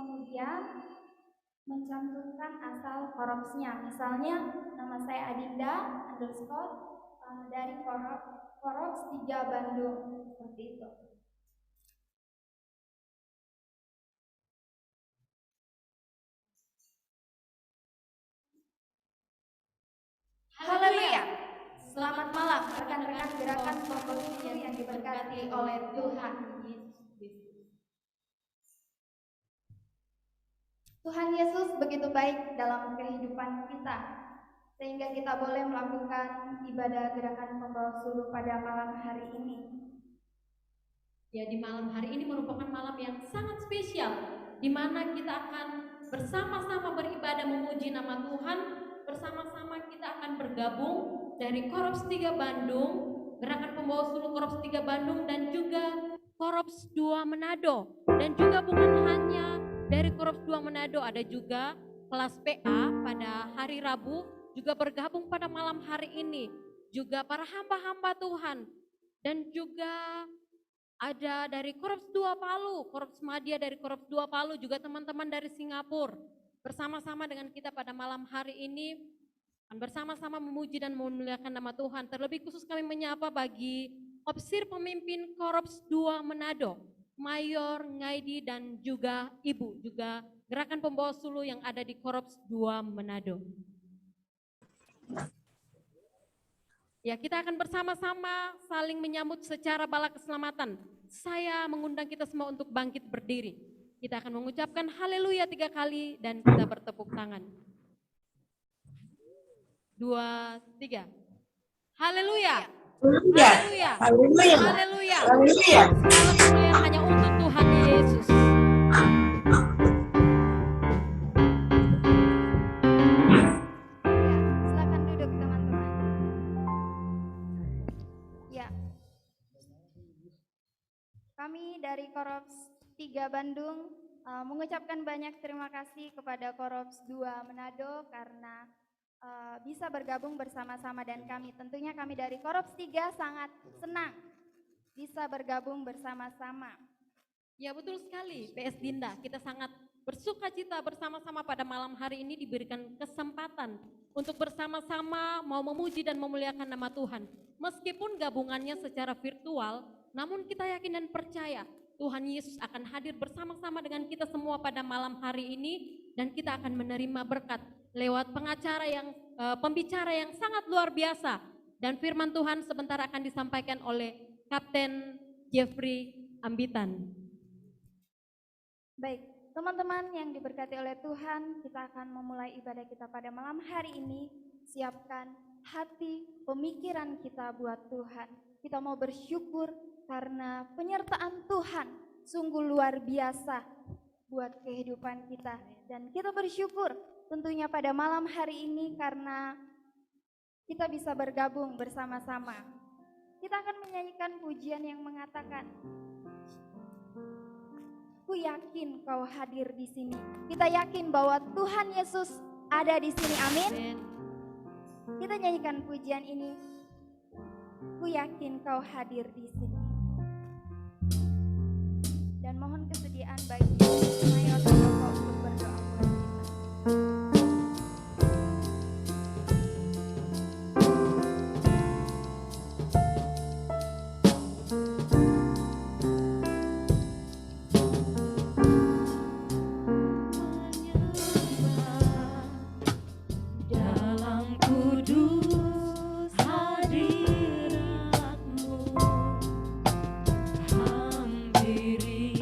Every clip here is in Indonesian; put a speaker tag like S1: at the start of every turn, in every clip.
S1: kemudian mencantumkan asal korupsnya. Misalnya nama saya Adinda underscore dari Korops 3 Bandung, seperti itu. Haleluya. Selamat malam rekan-rekan gerakan Komposisi yang diberkati oleh Tuhan Yesus. Tuhan Yesus begitu baik dalam kehidupan kita, sehingga kita boleh melakukan ibadah gerakan pembawa suluh pada malam hari ini.
S2: Ya, di malam hari ini merupakan malam yang sangat spesial, di mana kita akan bersama-sama beribadah memuji nama Tuhan. Bersama-sama kita akan bergabung dari Korops 3 Bandung, gerakan pembawa suluh Korops 3 Bandung, dan juga Korops 2 Manado. Dan juga bukan hanya dari Korops 2 Manado, ada juga kelas PA pada hari Rabu juga bergabung pada malam hari ini. Juga para hamba-hamba Tuhan, dan juga ada dari Korops 2 Palu, Korops Madya dari Korops 2 Palu, juga teman-teman dari Singapura. Bersama-sama dengan kita pada malam hari ini akan bersama-sama memuji dan memuliakan nama Tuhan. Terlebih khusus kami menyapa bagi Opsir pemimpin Korops 2 Manado, Mayor Ngaidi dan juga Ibu, juga gerakan pembawa suluh yang ada di Korops 2 Manado. Ya, kita akan bersama-sama saling menyambut secara bala keselamatan. Saya mengundang kita semua untuk bangkit berdiri. Kita akan mengucapkan haleluya 3 kali dan kita bertepuk tangan. 2, 3. Haleluya. Haleluya. Haleluya. Haleluya. Haleluya. Segala kemuliaan hanya untuk Tuhan Yesus.
S1: Silakan duduk teman-teman. Ya. Kami dari Korops 3 Bandung mengucapkan banyak terima kasih kepada Korops 2 Manado karena bisa bergabung bersama-sama, dan tentunya kami dari Korops 3 sangat senang bisa bergabung bersama-sama.
S2: Ya, betul sekali PS Dinda, kita sangat bersuka cita bersama-sama pada malam hari ini diberikan kesempatan untuk bersama-sama mau memuji dan memuliakan nama Tuhan. Meskipun gabungannya secara virtual, namun kita yakin dan percaya Tuhan Yesus akan hadir bersama-sama dengan kita semua pada malam hari ini, dan kita akan menerima berkat lewat pembicara yang sangat luar biasa, dan firman Tuhan sebentar akan disampaikan oleh Kapten Jeffrey Ambitan.
S1: Baik, teman-teman yang diberkati oleh Tuhan, kita akan memulai ibadah kita pada malam hari ini. Siapkan hati, pemikiran kita buat Tuhan. Kita mau bersyukur karena penyertaan Tuhan sungguh luar biasa buat kehidupan kita. Dan kita bersyukur tentunya pada malam hari ini karena kita bisa bergabung bersama-sama. Kita akan menyanyikan pujian yang mengatakan, "Ku yakin Kau hadir di sini." Kita yakin bahwa Tuhan Yesus ada di sini. Amin. Kita nyanyikan pujian ini. Ku yakin Kau hadir di sini. Dan mohon kesediaan bagi Mayor dan Bapak untuk berdoa buat kita.
S3: Hampiri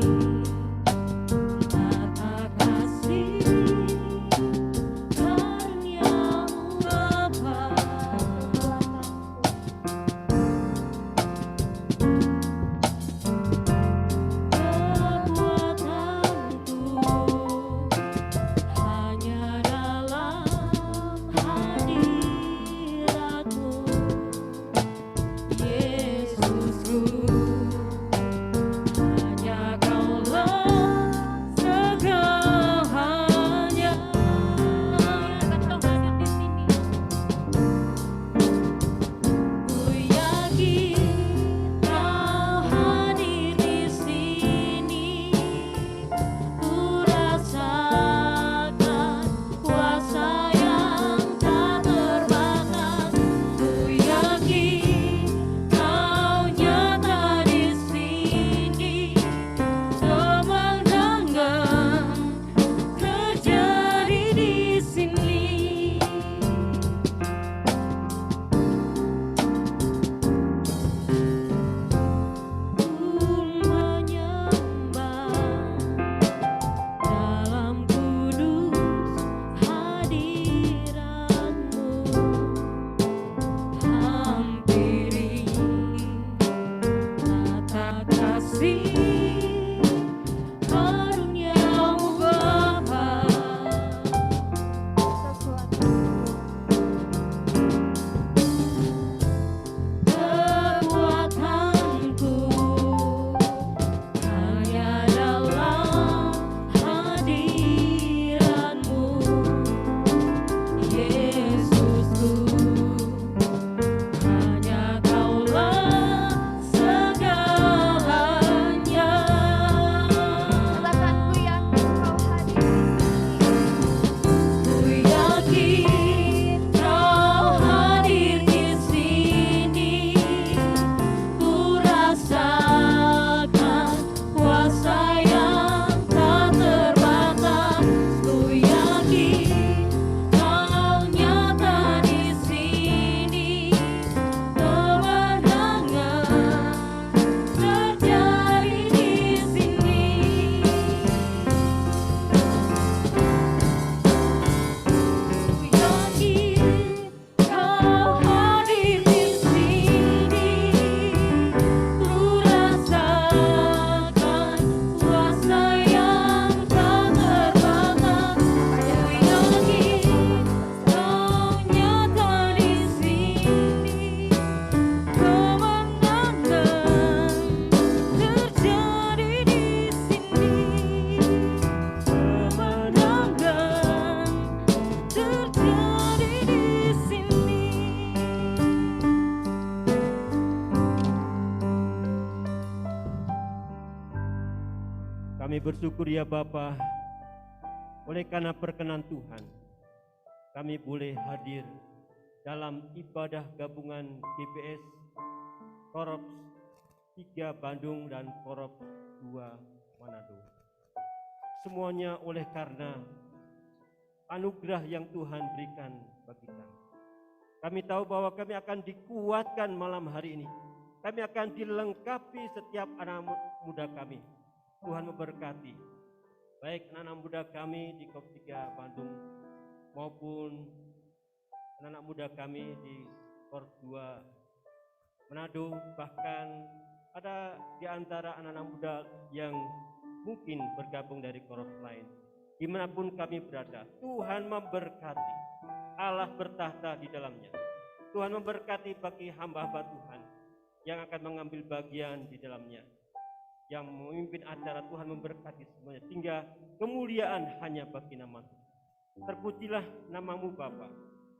S3: Kami bersyukur ya Bapa, oleh karena perkenan Tuhan, kami boleh hadir dalam ibadah gabungan GPS Korps 3 Bandung dan Korps 2 Manado. Semuanya oleh karena anugerah yang Tuhan berikan bagi kami. Kami tahu bahwa kami akan dikuatkan malam hari ini. Kami akan dilengkapi setiap anak muda kami. Tuhan memberkati baik anak-anak muda kami di Korps 3 Bandung maupun anak-anak muda kami di Korps 2 Manado. Bahkan ada di antara anak-anak muda yang mungkin bergabung dari korps lain. Dimanapun kami berada, Tuhan memberkati. Allah bertahta di dalamnya. Tuhan memberkati bagi hamba-hamba Tuhan yang akan mengambil bagian di dalamnya. Yang memimpin acara, Tuhan memberkati semuanya, sehingga kemuliaan hanya bagi nama Tuhan. Terpujilah namamu Bapa.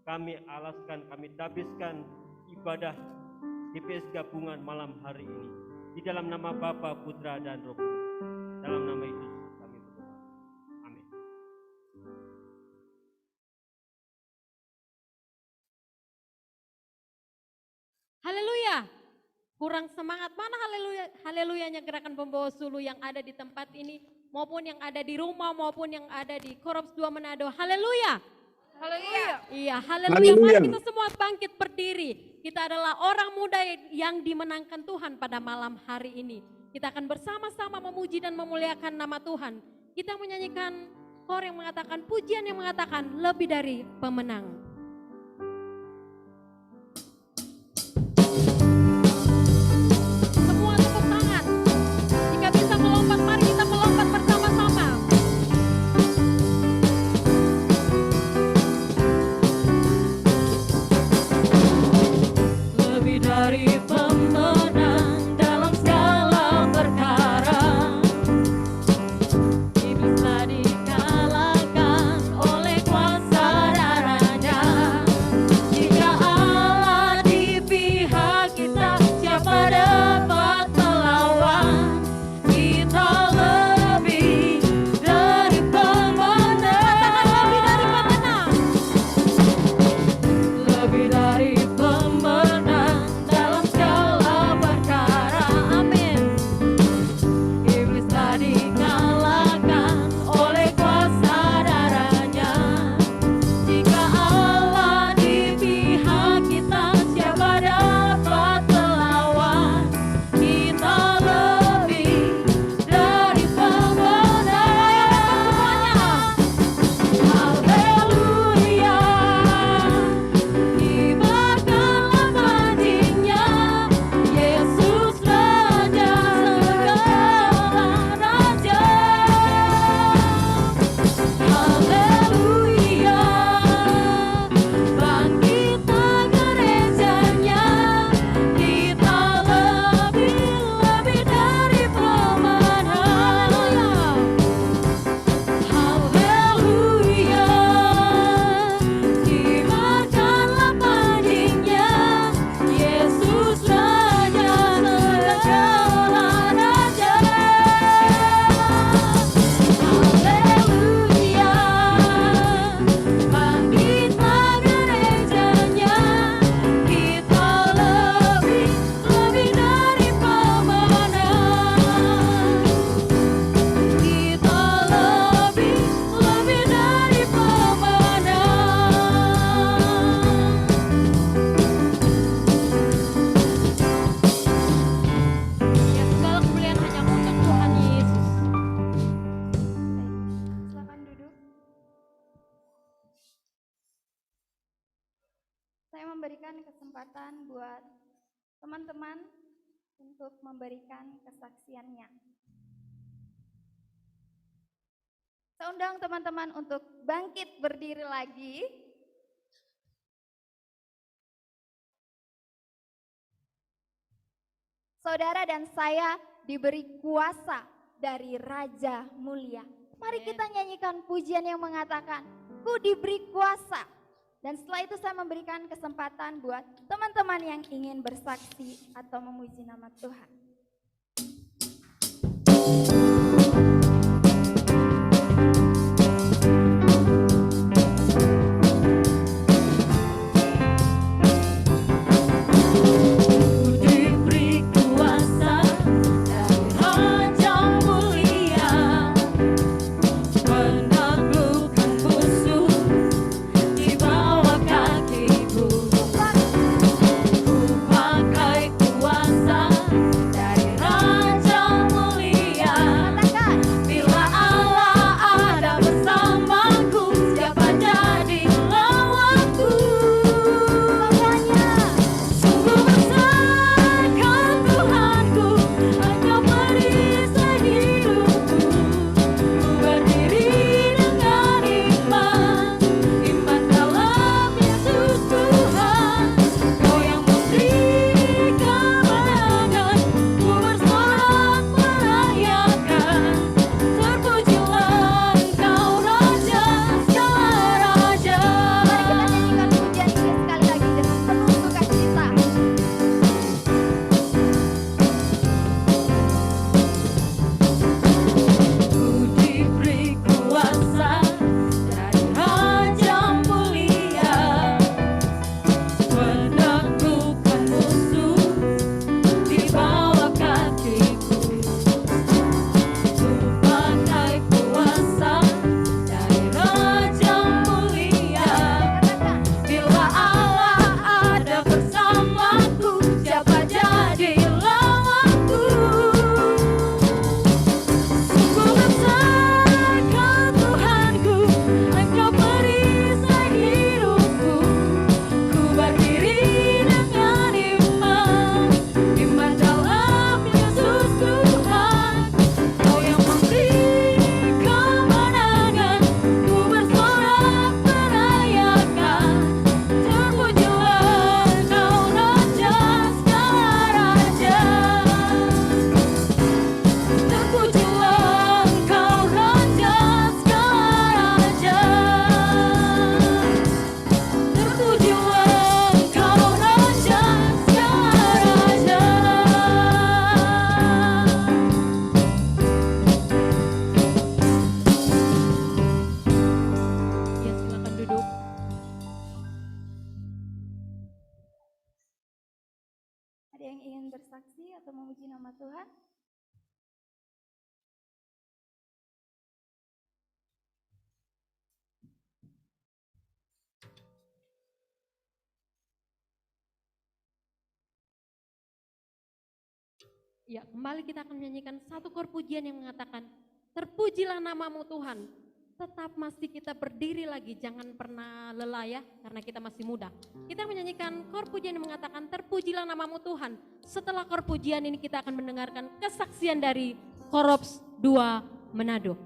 S3: Kami alaskan, kami tabiskan ibadah GPS gabungan malam hari ini di dalam nama Bapa, Putra, dan Roh Kudus. Dalam nama Yesus kami berdoa. Amin.
S2: Haleluya. Kurang semangat, mana haleluya, haleluyanya gerakan pembawa sulu yang ada di tempat ini, maupun yang ada di rumah, maupun yang ada di Korps 2 Manado. Haleluya.
S1: Haleluya.
S2: Iya, haleluya. Mari kita semua bangkit berdiri. Kita adalah orang muda yang dimenangkan Tuhan pada malam hari ini. Kita akan bersama-sama memuji dan memuliakan nama Tuhan. Kita menyanyikan kor yang mengatakan, pujian yang mengatakan lebih dari pemenang.
S1: Kesempatan buat teman-teman untuk memberikan kesaksiannya. Saya undang teman-teman untuk bangkit berdiri lagi. Saudara dan saya diberi kuasa dari Raja Mulia. Mari kita nyanyikan pujian yang mengatakan, ku diberi kuasa. Dan setelah itu saya memberikan kesempatan buat teman-teman yang ingin bersaksi atau memuji nama Tuhan. Ada yang ingin bersaksi atau memuji nama Tuhan?
S2: Ya, kembali kita akan menyanyikan satu kor pujian yang mengatakan, terpujilah namamu Tuhan. Tetap masih kita berdiri lagi, jangan pernah lelah ya, karena kita masih muda. Kita menyanyikan kor pujian yang mengatakan, terpujilah namamu Tuhan. Setelah kor pujian ini kita akan mendengarkan kesaksian dari Korops 2 Manado.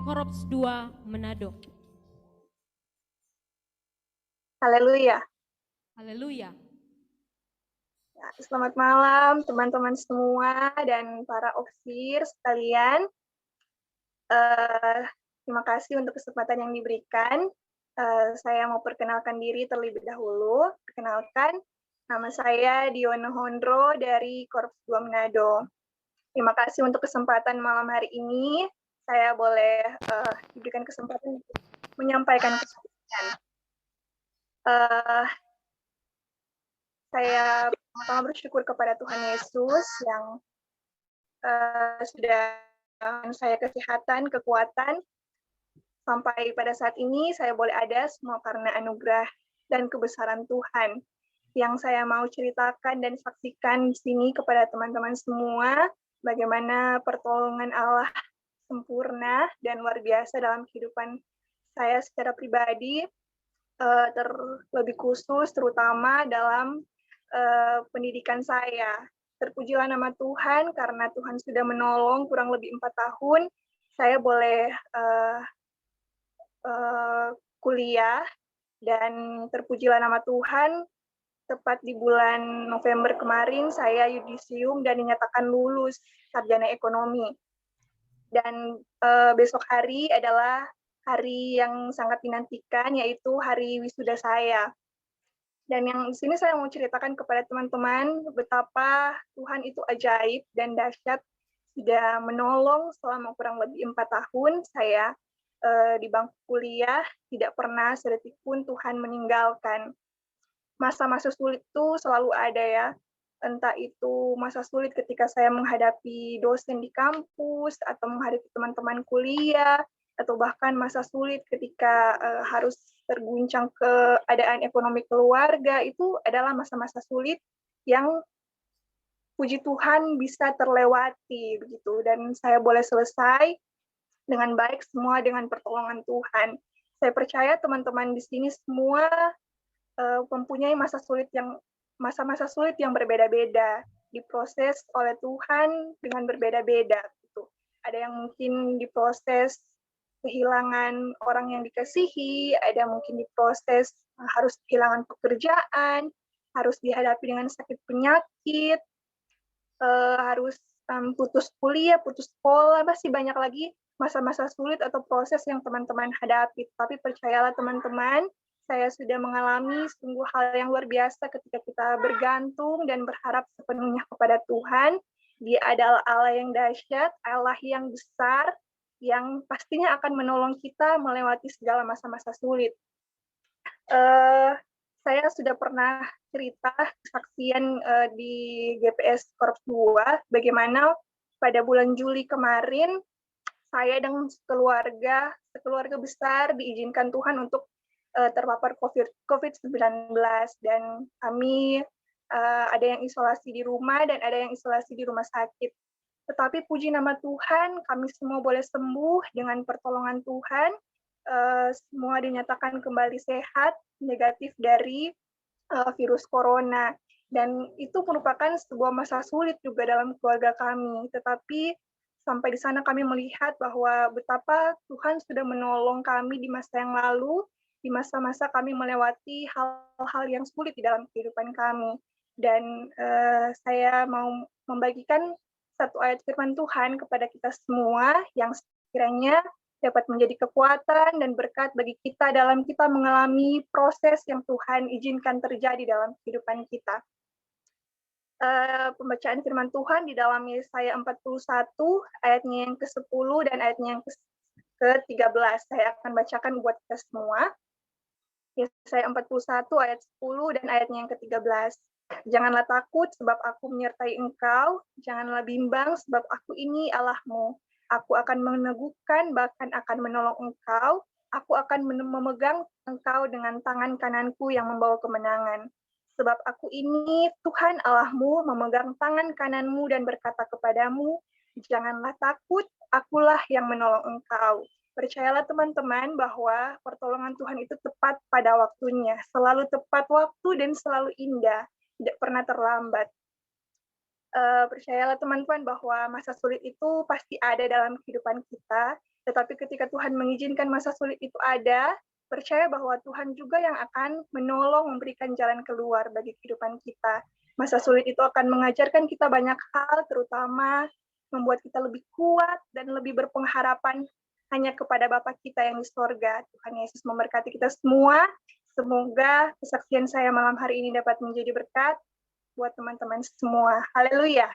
S2: Korops 2 Manado.
S4: Haleluya.
S2: Haleluya.
S4: Ya, selamat malam teman-teman semua dan para oksir sekalian. Terima kasih untuk kesempatan yang diberikan. Saya mau perkenalkan diri terlebih dahulu. Perkenalkan, nama saya Diono Hondro dari Korops 2 Manado. Terima kasih untuk kesempatan malam hari ini. Saya boleh diberikan kesempatan untuk menyampaikan kesaksian. Saya pertama bersyukur kepada Tuhan Yesus yang sudah saya kesehatan, kekuatan, sampai pada saat ini saya boleh ada semua karena anugerah dan kebesaran Tuhan. Yang saya mau ceritakan dan saksikan di sini kepada teman-teman semua, bagaimana pertolongan Allah sempurna dan luar biasa dalam kehidupan saya secara pribadi, terlebih khusus terutama dalam pendidikan saya. Terpujilah nama Tuhan karena Tuhan sudah menolong kurang lebih 4 tahun. Saya boleh kuliah dan terpujilah nama Tuhan. Tepat di bulan November kemarin saya yudisium dan dinyatakan lulus sarjana ekonomi. Dan besok hari adalah hari yang sangat dinantikan, yaitu hari wisuda saya. Dan yang di sini saya mau ceritakan kepada teman-teman betapa Tuhan itu ajaib dan dahsyat, sudah menolong selama kurang lebih 4 tahun saya di bangku kuliah, tidak pernah sedetik pun Tuhan meninggalkan. Masa-masa sulit itu selalu ada ya, entah itu masa sulit ketika saya menghadapi dosen di kampus, atau menghadapi teman-teman kuliah, atau bahkan masa sulit ketika harus terguncang keadaan ekonomi keluarga, itu adalah masa-masa sulit yang puji Tuhan bisa terlewati begitu, dan saya boleh selesai dengan baik semua dengan pertolongan Tuhan. Saya percaya teman-teman di sini semua mempunyai masa-masa sulit yang berbeda-beda, diproses oleh Tuhan dengan berbeda-beda gitu. Ada yang mungkin diproses kehilangan orang yang dikasihi, ada mungkin diproses harus kehilangan pekerjaan, harus dihadapi dengan sakit penyakit, harus putus kuliah, putus sekolah, masih banyak lagi masa-masa sulit atau proses yang teman-teman hadapi. Tapi percayalah teman-teman, saya sudah mengalami sungguh hal yang luar biasa ketika kita bergantung dan berharap sepenuhnya kepada Tuhan. Dia adalah Allah yang dahsyat, Allah yang besar, yang pastinya akan menolong kita melewati segala masa-masa sulit. Saya sudah pernah cerita kesaksian di GPS Korps 2, bagaimana pada bulan Juli kemarin, saya dan sekeluarga besar diizinkan Tuhan untuk terpapar COVID-19, dan kami ada yang isolasi di rumah dan ada yang isolasi di rumah sakit. Tetapi puji nama Tuhan, kami semua boleh sembuh dengan pertolongan Tuhan. Semua dinyatakan kembali sehat, negatif dari virus corona. Dan itu merupakan sebuah masa sulit juga dalam keluarga kami. Tetapi sampai di sana kami melihat bahwa betapa Tuhan sudah menolong kami di masa yang lalu, di masa-masa kami melewati hal-hal yang sulit di dalam kehidupan kami. Dan saya mau membagikan satu ayat firman Tuhan kepada kita semua yang sekiranya dapat menjadi kekuatan dan berkat bagi kita dalam kita mengalami proses yang Tuhan izinkan terjadi dalam kehidupan kita. Pembacaan firman Tuhan di dalam Yesaya 41 ayatnya yang ke-10 dan ayatnya yang ke-13. Saya akan bacakan buat kita semua. Yesaya 41 ayat 10 dan ayatnya yang ke-13. Janganlah takut sebab aku menyertai engkau, janganlah bimbang sebab aku ini Allahmu. Aku akan meneguhkan bahkan akan menolong engkau, aku akan memegang engkau dengan tangan kananku yang membawa kemenangan. Sebab aku ini Tuhan Allahmu memegang tangan kananmu dan berkata kepadamu, janganlah takut, akulah yang menolong engkau. Percayalah teman-teman bahwa pertolongan Tuhan itu tepat pada waktunya, selalu tepat waktu dan selalu indah, tidak pernah terlambat. Percayalah teman-teman bahwa masa sulit itu pasti ada dalam kehidupan kita, tetapi ketika Tuhan mengizinkan masa sulit itu ada, percaya bahwa Tuhan juga yang akan menolong memberikan jalan keluar bagi kehidupan kita. Masa sulit itu akan mengajarkan kita banyak hal, terutama membuat kita lebih kuat dan lebih berpengharapan hanya kepada Bapa kita yang di sorga. Tuhan Yesus memberkati kita semua. Semoga kesaksian saya malam hari ini dapat menjadi berkat buat teman-teman semua. Haleluya.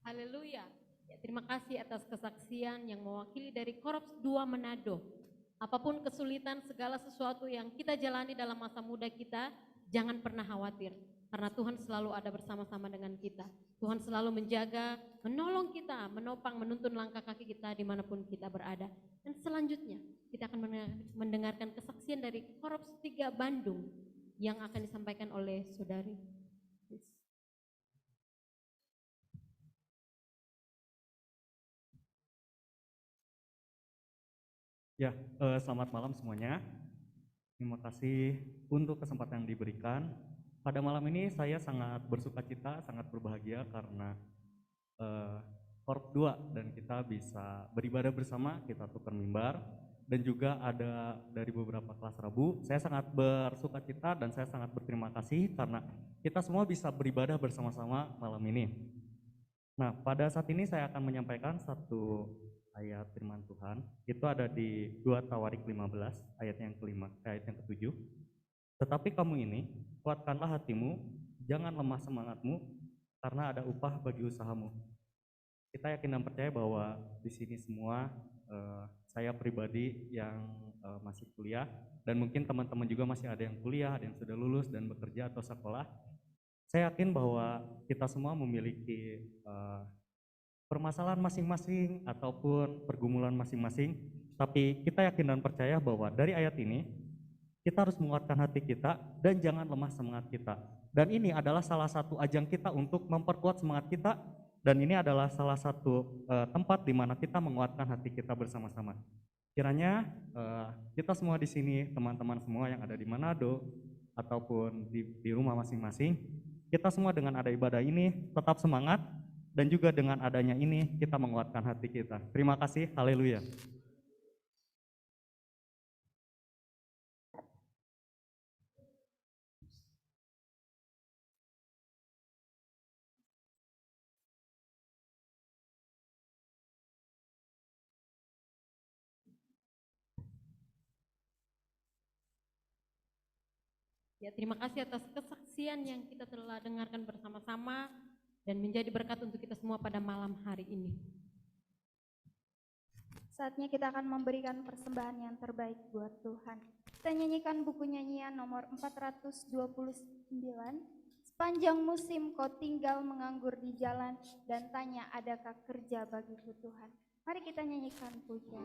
S2: Haleluya. Ya, terima kasih atas kesaksian yang mewakili dari Korps 2 Manado. Apapun kesulitan, segala sesuatu yang kita jalani dalam masa muda kita, jangan pernah khawatir. Karena Tuhan selalu ada bersama-sama dengan kita. Tuhan selalu menjaga, menolong kita, menopang, menuntun langkah kaki kita dimanapun kita berada. Dan selanjutnya, kita akan mendengarkan kesaksian dari Korps 3 Bandung yang akan disampaikan oleh Saudari.
S5: Ya, selamat malam semuanya. Terima kasih untuk kesempatan yang diberikan. Pada malam ini saya sangat bersukacita, sangat berbahagia karena Korps 2 dan kita bisa beribadah bersama, kita tukar mimbar, dan juga ada dari beberapa kelas Rabu. Saya sangat bersukacita dan saya sangat berterima kasih karena kita semua bisa beribadah bersama-sama malam ini. Nah, pada saat ini saya akan menyampaikan satu ayat firman Tuhan. Itu ada di 2 Tawarik 15 ayat yang kelima, ayat yang ketujuh. Tetapi kamu ini, kuatkanlah hatimu, jangan lemah semangatmu, karena ada upah bagi usahamu. Kita yakin dan percaya bahwa di sini semua, saya pribadi yang masih kuliah, dan mungkin teman-teman juga masih ada yang kuliah, ada yang sudah lulus dan bekerja atau sekolah. Saya yakin bahwa kita semua memiliki permasalahan masing-masing ataupun pergumulan masing-masing, tapi kita yakin dan percaya bahwa dari ayat ini kita harus menguatkan hati kita dan jangan lemah semangat kita. Dan ini adalah salah satu ajang kita untuk memperkuat semangat kita, dan ini adalah salah satu tempat di mana kita menguatkan hati kita bersama-sama. Kiranya kita semua di sini, teman-teman semua yang ada di Manado ataupun di rumah masing-masing, kita semua dengan ada ibadah ini tetap semangat, dan juga dengan adanya ini kita menguatkan hati kita. Terima kasih, haleluya.
S2: Ya, terima kasih atas kesaksian yang kita telah dengarkan bersama-sama dan menjadi berkat untuk kita semua pada malam hari ini.
S1: Saatnya kita akan memberikan persembahan yang terbaik buat Tuhan. Kita nyanyikan buku nyanyian nomor 429, Sepanjang musim kau tinggal menganggur di jalan dan tanya adakah kerja bagiku Tuhan. Mari kita nyanyikan pujian.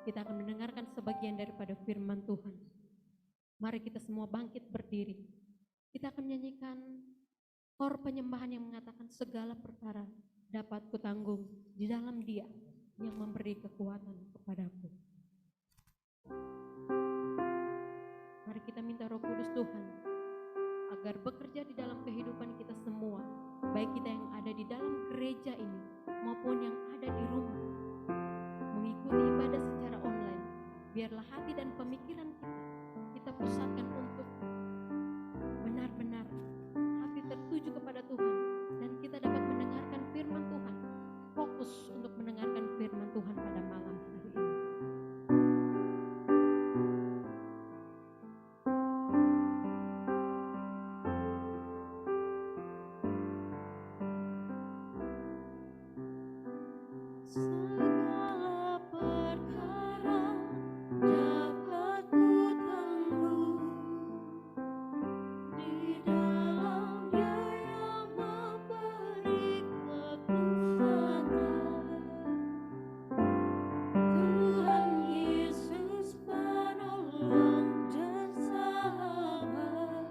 S2: Kita akan mendengarkan sebagian daripada firman Tuhan. Mari kita semua bangkit berdiri. Kita akan menyanyikan kor penyembahan yang mengatakan segala perkara dapat kutanggung di dalam Dia yang memberi kekuatan kepadaku. Mari kita minta Roh Kudus Tuhan agar bekerja di dalam kehidupan kita semua, baik kita yang ada di dalam gereja ini maupun yang ada di rumah, mengikuti ibadah secara online. Biarlah hati dan pemikiran kita pusatkan untuk benar-benar hati tertuju kepada Tuhan, dan kita dapat mendengarkan firman Tuhan, fokus untuk mendengarkan firman Tuhan pada malam hari ini.
S6: Segala perkara dapat kutanggung di dalam Dia yang memberi kekuatan. Tuhan Yesus penolong dan sahabat.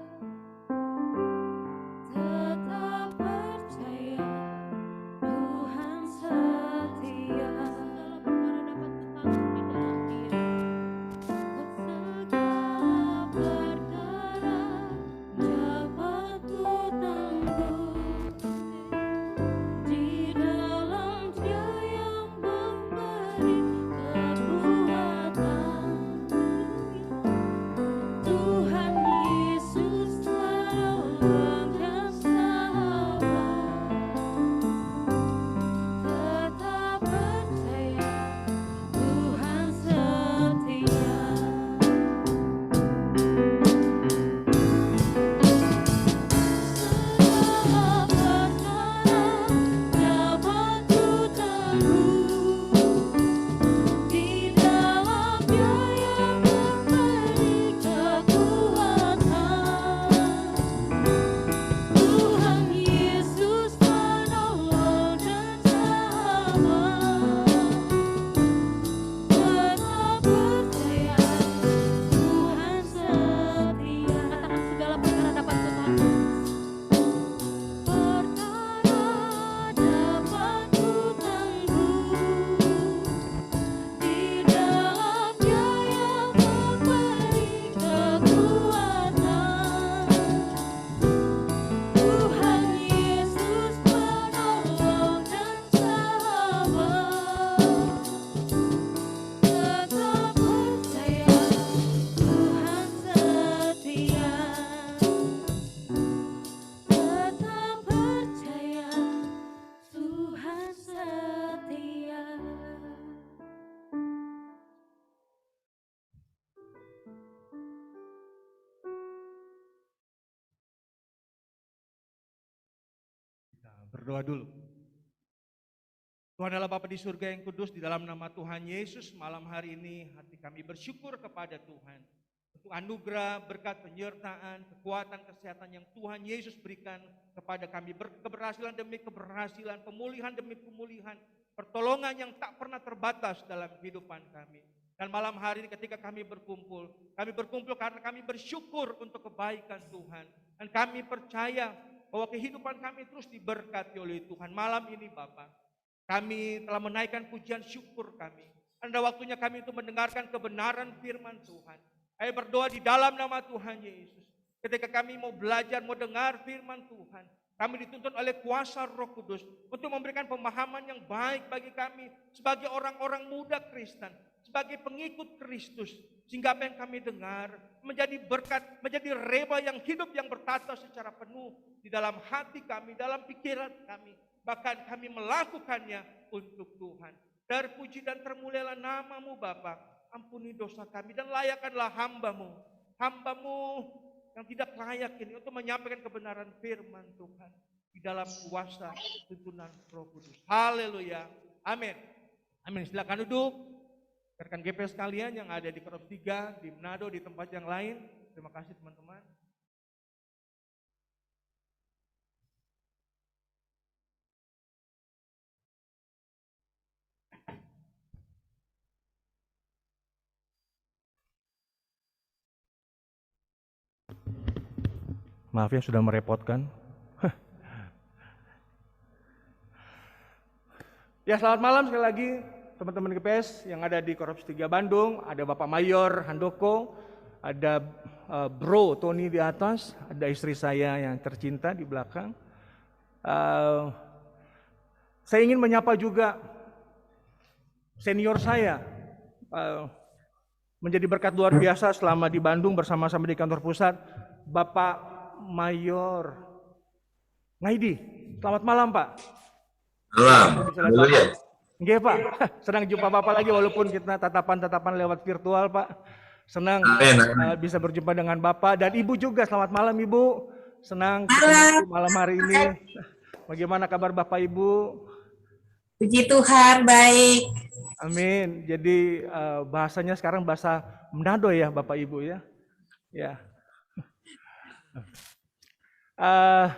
S7: Berdoa dulu. Tuhan adalah Bapa di surga yang kudus, di dalam nama Tuhan Yesus malam hari ini hati kami bersyukur kepada Tuhan untuk anugerah, berkat, penyertaan, kekuatan, kesehatan yang Tuhan Yesus berikan kepada kami, keberhasilan demi keberhasilan, pemulihan demi pemulihan, pertolongan yang tak pernah terbatas dalam kehidupan kami. Dan malam hari ini ketika kami berkumpul karena kami bersyukur untuk kebaikan Tuhan. Dan kami percaya bahwa kehidupan kami terus diberkati oleh Tuhan. Malam ini Bapak, kami telah menaikkan pujian syukur kami. Ada waktunya kami untuk mendengarkan kebenaran firman Tuhan. Ayo berdoa di dalam nama Tuhan Yesus. Ketika kami mau belajar, mau dengar firman Tuhan, kami dituntun oleh kuasa Roh Kudus untuk memberikan pemahaman yang baik bagi kami sebagai orang-orang muda Kristen, sebagai pengikut Kristus. Sehingga apa yang kami dengar menjadi berkat, menjadi rema yang hidup yang bertata secara penuh di dalam hati kami, dalam pikiran kami. Bahkan kami melakukannya untuk Tuhan. Terpuji dan termulialah nama-Mu Bapa. Ampuni dosa kami dan layakkanlah hamba-Mu yang tidak layak ini untuk menyampaikan kebenaran firman Tuhan di dalam kuasa tuntunan Roh Kudus. Haleluya. Amin. Amin. Silakan duduk. Rekan GPS sekalian yang ada di Korps 3, di Manado, di tempat yang lain. Terima kasih teman-teman. Maaf ya sudah merepotkan. Ya, selamat malam sekali lagi teman-teman GPS yang ada di Korps 3 Bandung. Ada Bapak Mayor Handoko, ada Bro Tony di atas, ada istri saya yang tercinta di belakang. Saya ingin menyapa juga senior saya, menjadi berkat luar biasa selama di Bandung bersama-sama di kantor pusat, Bapak Mayor Ngaidi. Selamat malam Pak.
S8: Malam.
S7: Nggih Pak, senang jumpa Bapak lagi walaupun kita tatapan-tatapan lewat virtual Pak. Senang bisa berjumpa dengan Bapak dan Ibu juga. Selamat malam Ibu. Senang malam hari ini. Bagaimana kabar Bapak Ibu?
S8: Puji Tuhan, baik.
S7: Amin. Jadi bahasanya sekarang bahasa Manado ya Bapak Ibu ya. Ya.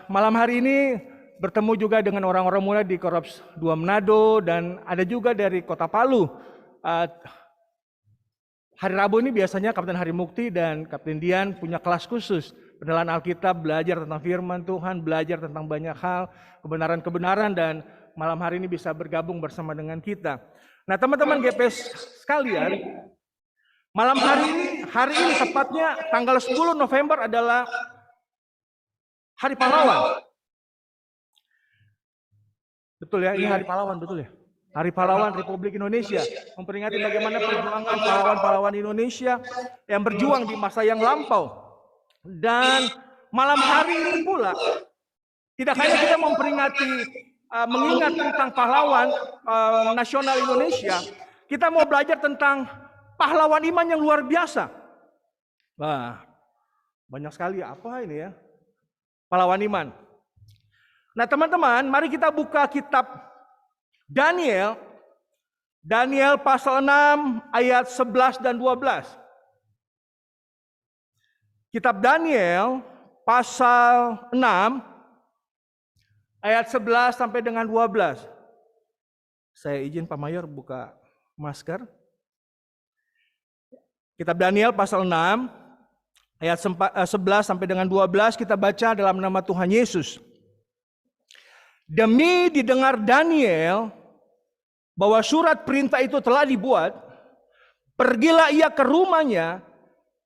S7: Malam hari ini bertemu juga dengan orang-orang muda di Korps 2 Manado dan ada juga dari Kota Palu. Hari Rabu ini biasanya Kapten Hari Mukti dan Kapten Dian punya kelas khusus. Penilaian Alkitab, belajar tentang firman Tuhan, belajar tentang banyak hal, kebenaran-kebenaran, dan malam hari ini bisa bergabung bersama dengan kita. Nah teman-teman GPS sekalian, malam hari ini tepatnya tanggal 10 November adalah Hari Pahlawan. Betul ya, ini Hari Pahlawan, betul ya? Hari Pahlawan Republik Indonesia, memperingati bagaimana perjuangan pahlawan-pahlawan Indonesia yang berjuang di masa yang lampau. Dan malam hari ini pula, tidak hanya kita memperingati, mengingat tentang pahlawan nasional Indonesia, kita mau belajar tentang pahlawan iman yang luar biasa. Wah, banyak sekali apa ini ya? Pahlawan iman. Nah teman-teman, mari kita buka kitab Daniel. Daniel pasal 6 ayat 11 dan 12. Kitab Daniel pasal 6 ayat 11 sampai dengan 12. Saya izin Pak Mayor buka masker. Kitab Daniel pasal 6 ayat 11 sampai dengan 12 kita baca dalam nama Tuhan Yesus. Demi didengar Daniel bahwa surat perintah itu telah dibuat, pergilah ia ke rumahnya,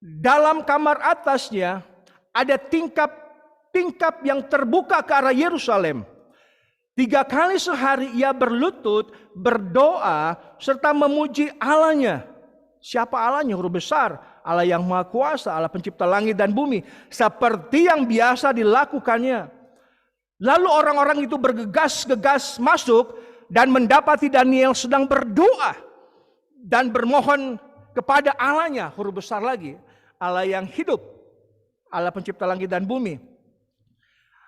S7: dalam kamar atasnya ada tingkap yang terbuka ke arah Yerusalem. 3 kali sehari ia berlutut, berdoa, serta memuji Allahnya. Siapa Allahnya? Huruf besar. Allah yang Maha Kuasa, Allah pencipta langit dan bumi, seperti yang biasa dilakukannya. Lalu orang-orang itu bergegas-gegas masuk dan mendapati Daniel sedang berdoa dan bermohon kepada Allahnya, huruf besar lagi, Allah yang hidup, Allah pencipta langit dan bumi.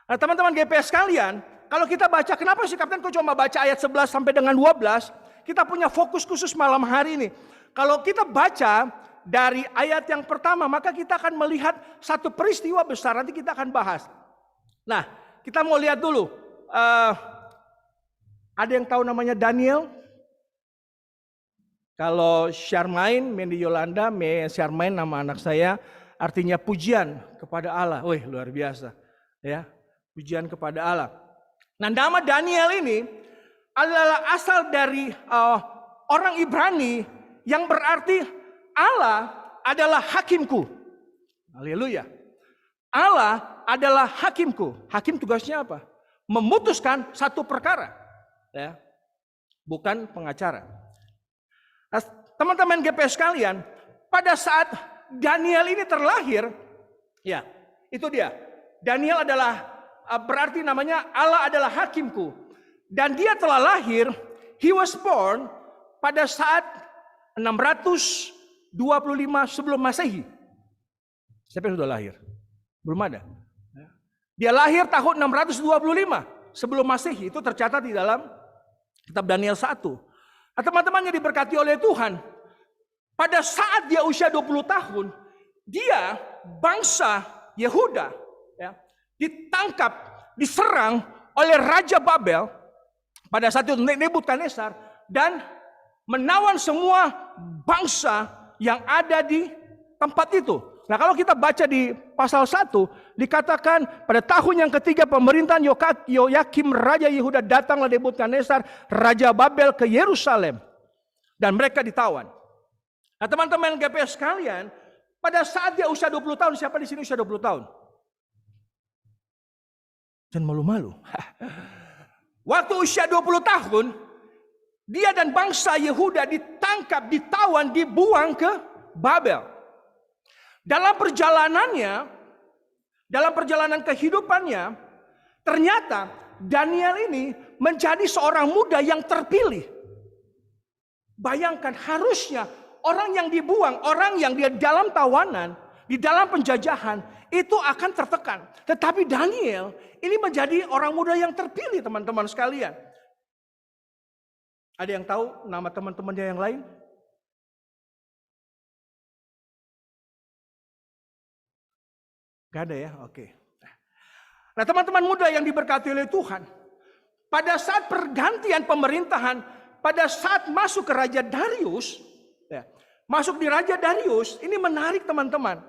S7: Nah teman-teman GPS sekalian, kalau kita baca, kenapa sih Kapten kok cuma baca ayat 11 sampai dengan 12? Kita punya fokus khusus malam hari ini. Kalau kita baca dari ayat yang pertama, maka kita akan melihat satu peristiwa besar, nanti kita akan bahas. Nah, kita mau lihat dulu. Ada yang tahu namanya Daniel? Kalau Syarmain, Mendy Yolanda, Syarmain nama anak saya, artinya pujian kepada Allah. Wih, luar biasa. Ya, pujian kepada Allah. Nah, nama Daniel ini adalah asal dari orang Ibrani yang berarti Allah adalah hakimku. Haleluya. Allah adalah hakimku. Hakim tugasnya apa? Memutuskan satu perkara. Ya. Bukan pengacara. Nah, teman-teman GPS sekalian, pada saat Daniel ini terlahir, ya, itu dia. Daniel adalah berarti namanya Allah adalah hakimku. Dan dia telah lahir, he was born pada saat 625 sebelum Masehi. Siapa yang sudah lahir? Belum ada. Dia lahir tahun 625 sebelum Masehi. Itu tercatat di dalam kitab Daniel 1. Nah, teman-teman yang diberkati oleh Tuhan, pada saat dia usia 20 tahun, dia bangsa Yehuda ya, ditangkap, diserang oleh Raja Babel pada saat itu Nebukadnezar dan menawan semua bangsa yang ada di tempat itu. Nah, kalau kita baca di pasal 1 dikatakan pada tahun yang ketiga pemerintahan Yoyakim Raja Yehuda datanglah Nebukadnezar Raja Babel ke Yerusalem dan mereka ditawan. Nah, teman-teman GPS sekalian, pada saat dia usia 20 tahun, siapa di sini usia 20 tahun? Jangan malu-malu. Waktu usia 20 tahun, dia dan bangsa Yehuda ditangkap, ditawan, dibuang ke Babel. Dalam perjalanan kehidupannya, ternyata Daniel ini menjadi seorang muda yang terpilih. Bayangkan, harusnya orang yang dibuang, orang yang dia dalam tawanan, di dalam penjajahan, itu akan tertekan. Tetapi Daniel ini menjadi orang muda yang terpilih, teman-teman sekalian. Ada yang tahu nama teman-temannya yang lain? Gak ada ya? Oke. Nah, teman-teman muda yang diberkati oleh Tuhan, pada saat pergantian pemerintahan, pada saat masuk ke Raja Darius, ya, masuk di Raja Darius, ini menarik teman-teman.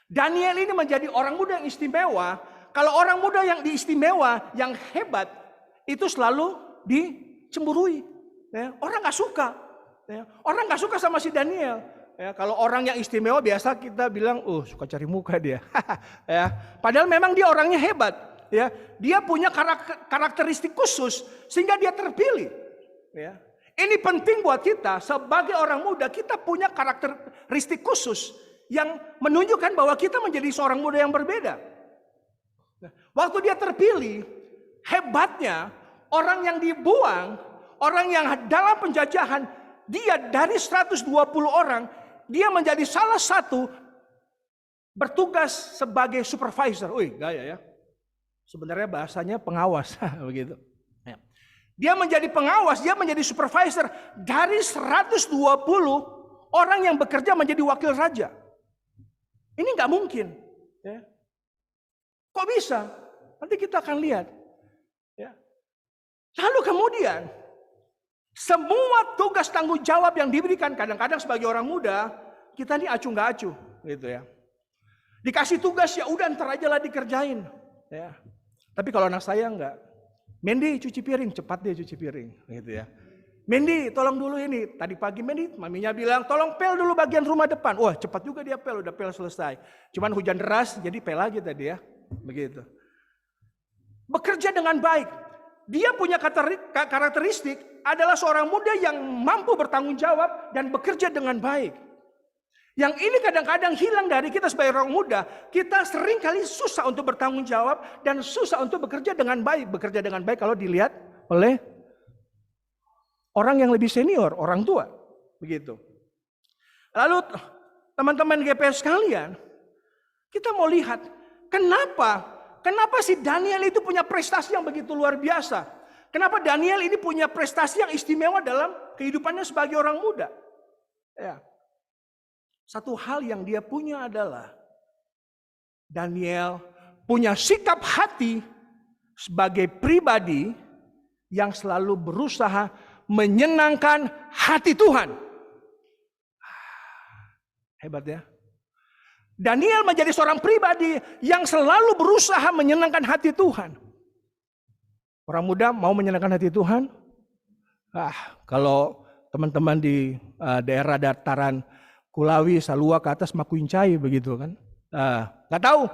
S7: Daniel ini menjadi orang muda yang istimewa. Kalau orang muda yang istimewa, yang hebat, itu selalu dicemburui. Ya, orang gak suka. Ya, orang gak suka sama si Daniel. Ya, kalau orang yang istimewa biasa kita bilang, suka cari muka dia. Ya, padahal memang dia orangnya hebat. Ya, dia punya karakteristik khusus sehingga dia terpilih. Ya, ini penting buat kita sebagai orang muda, kita punya karakteristik khusus yang menunjukkan bahwa kita menjadi seorang muda yang berbeda. Nah, waktu dia terpilih, hebatnya orang yang dibuang, orang yang dalam penjajahan, dia dari 120 orang, dia menjadi salah satu bertugas sebagai supervisor. Wih, gaya ya. Sebenarnya bahasanya pengawas, begitu. Ya. Dia menjadi pengawas, dia menjadi supervisor dari 120 orang yang bekerja menjadi wakil raja. Ini nggak mungkin. Ya. Kok bisa? Nanti kita akan lihat. Ya. Lalu kemudian, semua tugas tanggung jawab yang diberikan, kadang-kadang sebagai orang muda, kita ini acuh nggak acuh, gitu ya. Dikasih tugas ya udah ntar aja lah dikerjain. Ya. Tapi kalau anak saya enggak, Mendy cuci piring, cepat dia cuci piring, gitu ya. Mendy tolong dulu ini, tadi pagi Mendy, maminya bilang tolong pel dulu bagian rumah depan. Wah cepat juga dia pel, udah pel selesai. Cuman hujan deras jadi pel lagi tadi ya, begitu. Bekerja dengan baik. Dia punya karakteristik adalah seorang muda yang mampu bertanggung jawab dan bekerja dengan baik. Yang ini kadang-kadang hilang dari kita sebagai orang muda. Kita seringkali susah untuk bertanggung jawab dan susah untuk bekerja dengan baik. Bekerja dengan baik kalau dilihat oleh orang yang lebih senior, orang tua. Begitu. Lalu teman-teman GPS sekalian, kita mau lihat kenapa Kenapa si Daniel itu punya prestasi yang begitu luar biasa? Kenapa Daniel ini punya prestasi yang istimewa dalam kehidupannya sebagai orang muda? Ya. Satu hal yang dia punya adalah Daniel punya sikap hati sebagai pribadi yang selalu berusaha menyenangkan hati Tuhan. Hebat ya. Daniel menjadi seorang pribadi yang selalu berusaha menyenangkan hati Tuhan. Orang muda mau menyenangkan hati Tuhan? Kalau teman-teman di daerah dataran Kulawi, Salua ke atas Makuincai begitu kan? Nggak tahu.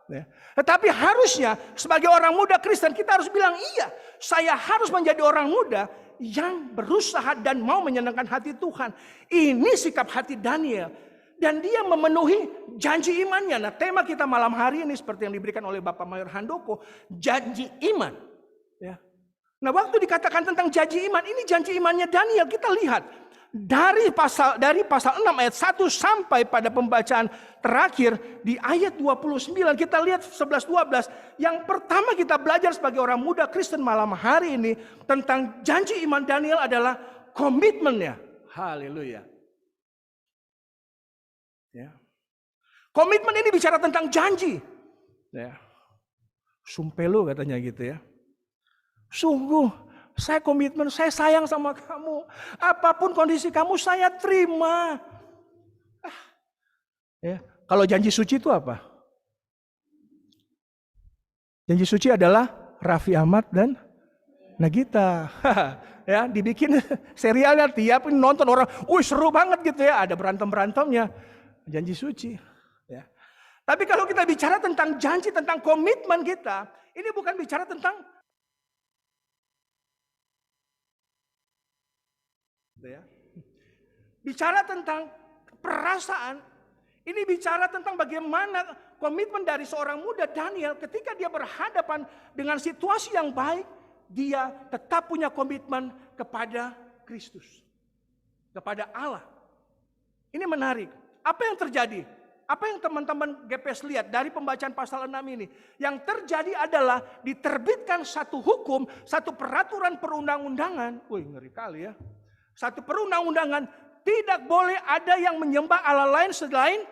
S7: Ya. Tetapi harusnya sebagai orang muda Kristen kita harus bilang iya, saya harus menjadi orang muda yang berusaha dan mau menyenangkan hati Tuhan. Ini sikap hati Daniel. Dan dia memenuhi janji imannya. Nah, tema kita malam hari ini seperti yang diberikan oleh Bapak Mayor Handoko, janji iman. Ya. Nah, waktu dikatakan tentang janji iman, ini janji imannya Daniel. Kita lihat dari pasal 6 ayat 1 sampai pada pembacaan terakhir di ayat 29, kita lihat 11-12. Yang pertama kita belajar sebagai orang muda Kristen malam hari ini tentang janji iman Daniel adalah komitmennya. Haleluya. Ya. Komitmen ini bicara tentang janji. Ya. Sumpelu katanya gitu ya. Sungguh, saya komitmen, saya sayang sama kamu. Apapun kondisi kamu, saya terima. Ya. Kalau janji suci itu apa? Janji suci adalah Raffi Ahmad dan Nagita. Ya, dibikin serialnya tiap nonton orang, seru banget gitu ya, ada berantem-berantemnya. Janji suci. Ya. Tapi kalau kita bicara tentang janji, tentang komitmen kita, ini bukan bicara tentang ya. Bicara tentang perasaan, ini bicara tentang bagaimana komitmen dari seorang muda Daniel ketika dia berhadapan dengan situasi yang baik, dia tetap punya komitmen kepada Kristus, kepada Allah. Ini menarik. Apa yang terjadi? Apa yang teman-teman GPS lihat dari pembacaan pasal 6 ini? Yang terjadi adalah diterbitkan satu hukum, satu peraturan perundang-undangan. Wih, ngeri kali ya. Satu perundang-undangan, tidak boleh ada yang menyembah Allah lain selain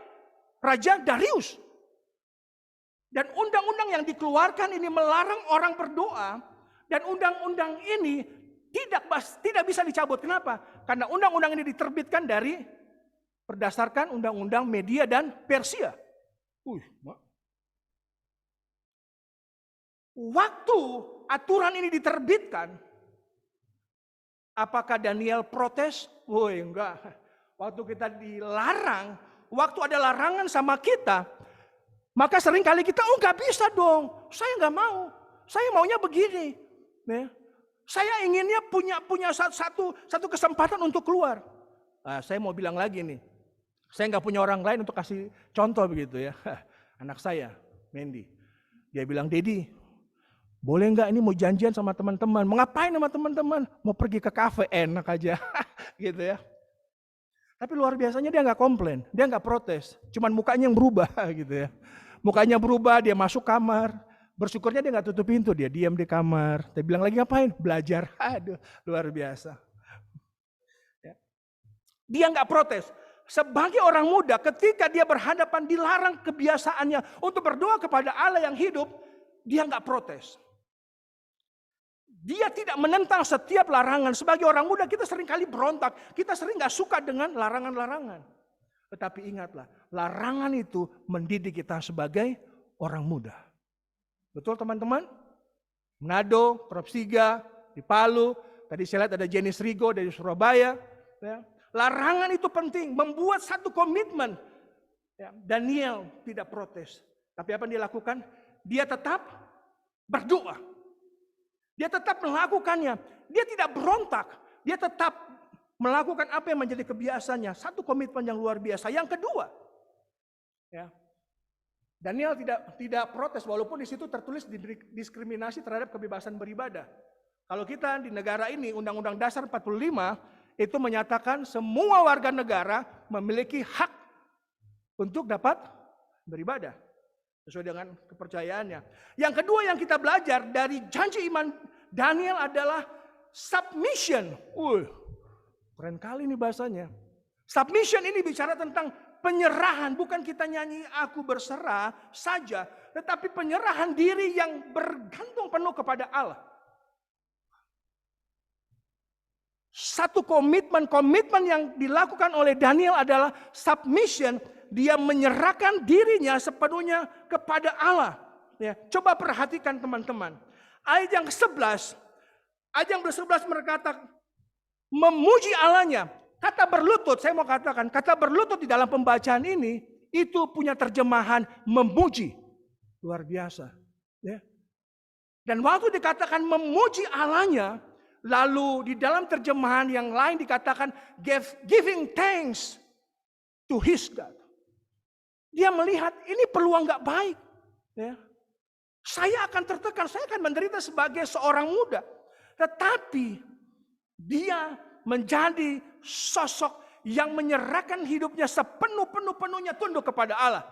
S7: Raja Darius. Dan undang-undang yang dikeluarkan ini melarang orang berdoa. Dan undang-undang ini tidak bisa dicabut. Kenapa? Karena undang-undang ini diterbitkan berdasarkan undang-undang Media dan Persia. Waktu aturan ini diterbitkan, apakah Daniel protes? Enggak. Waktu kita dilarang, waktu ada larangan sama kita, maka seringkali kita, nggak bisa dong, saya nggak mau, saya maunya begini. Ya. Saya inginnya punya satu kesempatan untuk keluar. Saya mau bilang lagi nih, saya nggak punya orang lain untuk kasih contoh begitu ya. Anak saya, Mendy, dia bilang, Dedi, boleh nggak ini mau janjian sama teman-teman? Mau ngapain sama teman-teman? Mau pergi ke kafe, enak aja, gitu ya. Tapi luar biasanya dia nggak komplain, dia nggak protes, cuman mukanya yang berubah, gitu ya. Mukanya berubah, dia masuk kamar. Bersyukurnya dia nggak tutup pintu, dia diam di kamar. Dia bilang lagi ngapain? Belajar. Aduh, luar biasa. Ya. Dia nggak protes. Sebagai orang muda, ketika dia berhadapan dilarang kebiasaannya untuk berdoa kepada Allah yang hidup, dia nggak protes. Dia tidak menentang setiap larangan. Sebagai orang muda kita sering kali berontak. Kita sering nggak suka dengan larangan-larangan. Tetapi ingatlah, larangan itu mendidik kita sebagai orang muda. Betul teman-teman? Manado, Propsiga, di Palu, tadi saya lihat ada Jenny Srigo dari Surabaya. Ya. Larangan itu penting, membuat satu komitmen. Ya. Daniel tidak protes. Tapi apa yang dia lakukan? Dia tetap berdoa. Dia tetap melakukannya. Dia tidak berontak. Dia tetap melakukan apa yang menjadi kebiasaannya. Satu komitmen yang luar biasa. Yang kedua, ya, Daniel tidak protes walaupun di situ tertulis diskriminasi terhadap kebebasan beribadah. Kalau kita di negara ini Undang-Undang Dasar 45 itu menyatakan semua warga negara memiliki hak untuk dapat beribadah. sesuai dengan kepercayaannya. Yang kedua yang kita belajar dari janji iman Daniel adalah submission. Keren kali nih bahasanya. Submission ini bicara tentang penyerahan, bukan kita nyanyi aku berserah saja, tetapi penyerahan diri yang bergantung penuh kepada Allah. Satu komitmen yang dilakukan oleh Daniel adalah submission. Dia menyerahkan dirinya sepenuhnya kepada Allah. Ya, coba perhatikan teman-teman. Ayat yang ke-11. Ayat yang ke-11 berkata memuji Allahnya. Kata berlutut, saya mau katakan, kata berlutut di dalam pembacaan ini itu punya terjemahan memuji. Luar biasa. Ya. Dan waktu dikatakan memuji Allahnya, lalu di dalam terjemahan yang lain dikatakan giving thanks to his God. Dia melihat ini peluang gak baik. Ya. Saya akan tertekan, saya akan menderita sebagai seorang muda. Tetapi dia menjadi sosok yang menyerahkan hidupnya sepenuhnya tunduk kepada Allah.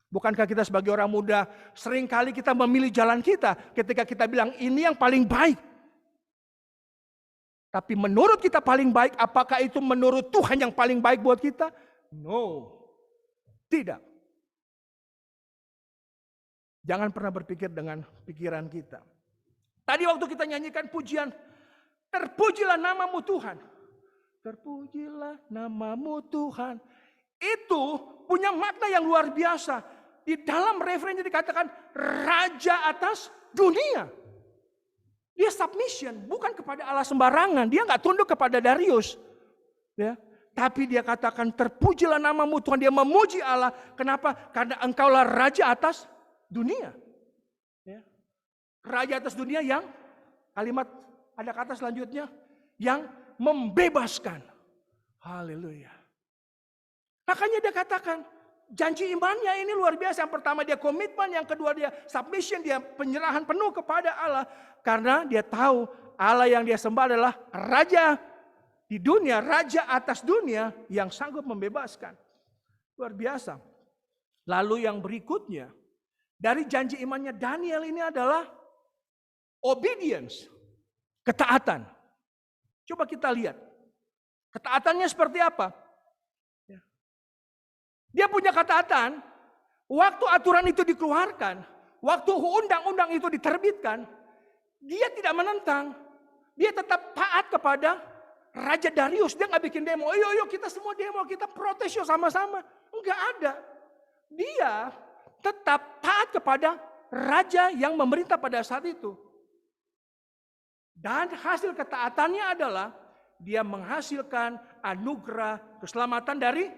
S7: Bukankah kita sebagai orang muda seringkali kita memilih jalan kita ketika kita bilang ini yang paling baik. Tapi menurut kita paling baik, apakah itu menurut Tuhan yang paling baik buat kita? No. Tidak. Jangan pernah berpikir dengan pikiran kita. Tadi waktu kita nyanyikan pujian, terpujilah namamu Tuhan. Terpujilah namamu Tuhan. Itu punya makna yang luar biasa. Di dalam referensi dikatakan raja atas dunia. Dia submission, bukan kepada Allah sembarangan. Dia nggak tunduk kepada Darius. Ya. Tapi dia katakan terpujilah namamu Tuhan. Dia memuji Allah. Kenapa? Karena engkaulah raja atas dunia. Ya. Raja atas dunia yang kalimat ada kata selanjutnya yang membebaskan. Haleluya. Makanya dia katakan janji imannya ini luar biasa. Yang pertama dia komitmen, yang kedua dia submission, dia penyerahan penuh kepada Allah. Karena dia tahu Allah yang dia sembah adalah raja di dunia, raja atas dunia yang sanggup membebaskan. Luar biasa. Lalu yang berikutnya, dari janji imannya Daniel ini adalah obedience, ketaatan. Coba kita lihat. Ketaatannya seperti apa? Dia punya ketaatan, waktu aturan itu dikeluarkan, waktu undang-undang itu diterbitkan, dia tidak menentang. Dia tetap taat kepada Raja Darius. Dia nggak bikin demo, yuk kita semua demo, kita protes yuk sama-sama. Enggak ada. Dia tetap taat kepada raja yang memerintah pada saat itu. Dan hasil ketaatannya adalah dia menghasilkan anugerah keselamatan dari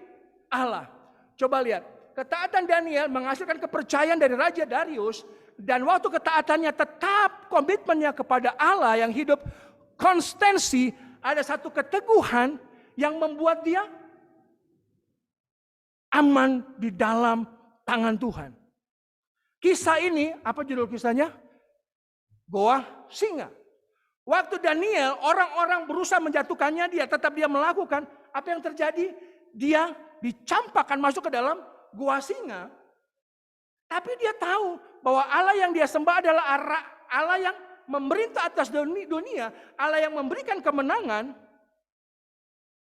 S7: Allah. Coba lihat, ketaatan Daniel menghasilkan kepercayaan dari Raja Darius. Dan waktu ketaatannya tetap komitmennya kepada Allah yang hidup konstansi, ada satu keteguhan yang membuat dia aman di dalam tangan Tuhan. Kisah ini, apa judul kisahnya? Goa Singa. Waktu Daniel, orang-orang berusaha menjatuhkannya, dia tetap dia melakukan. Apa yang terjadi? Dia dicampakkan masuk ke dalam gua singa. Tapi dia tahu bahwa Allah yang dia sembah adalah Allah yang memerintah atas dunia, Allah yang memberikan kemenangan.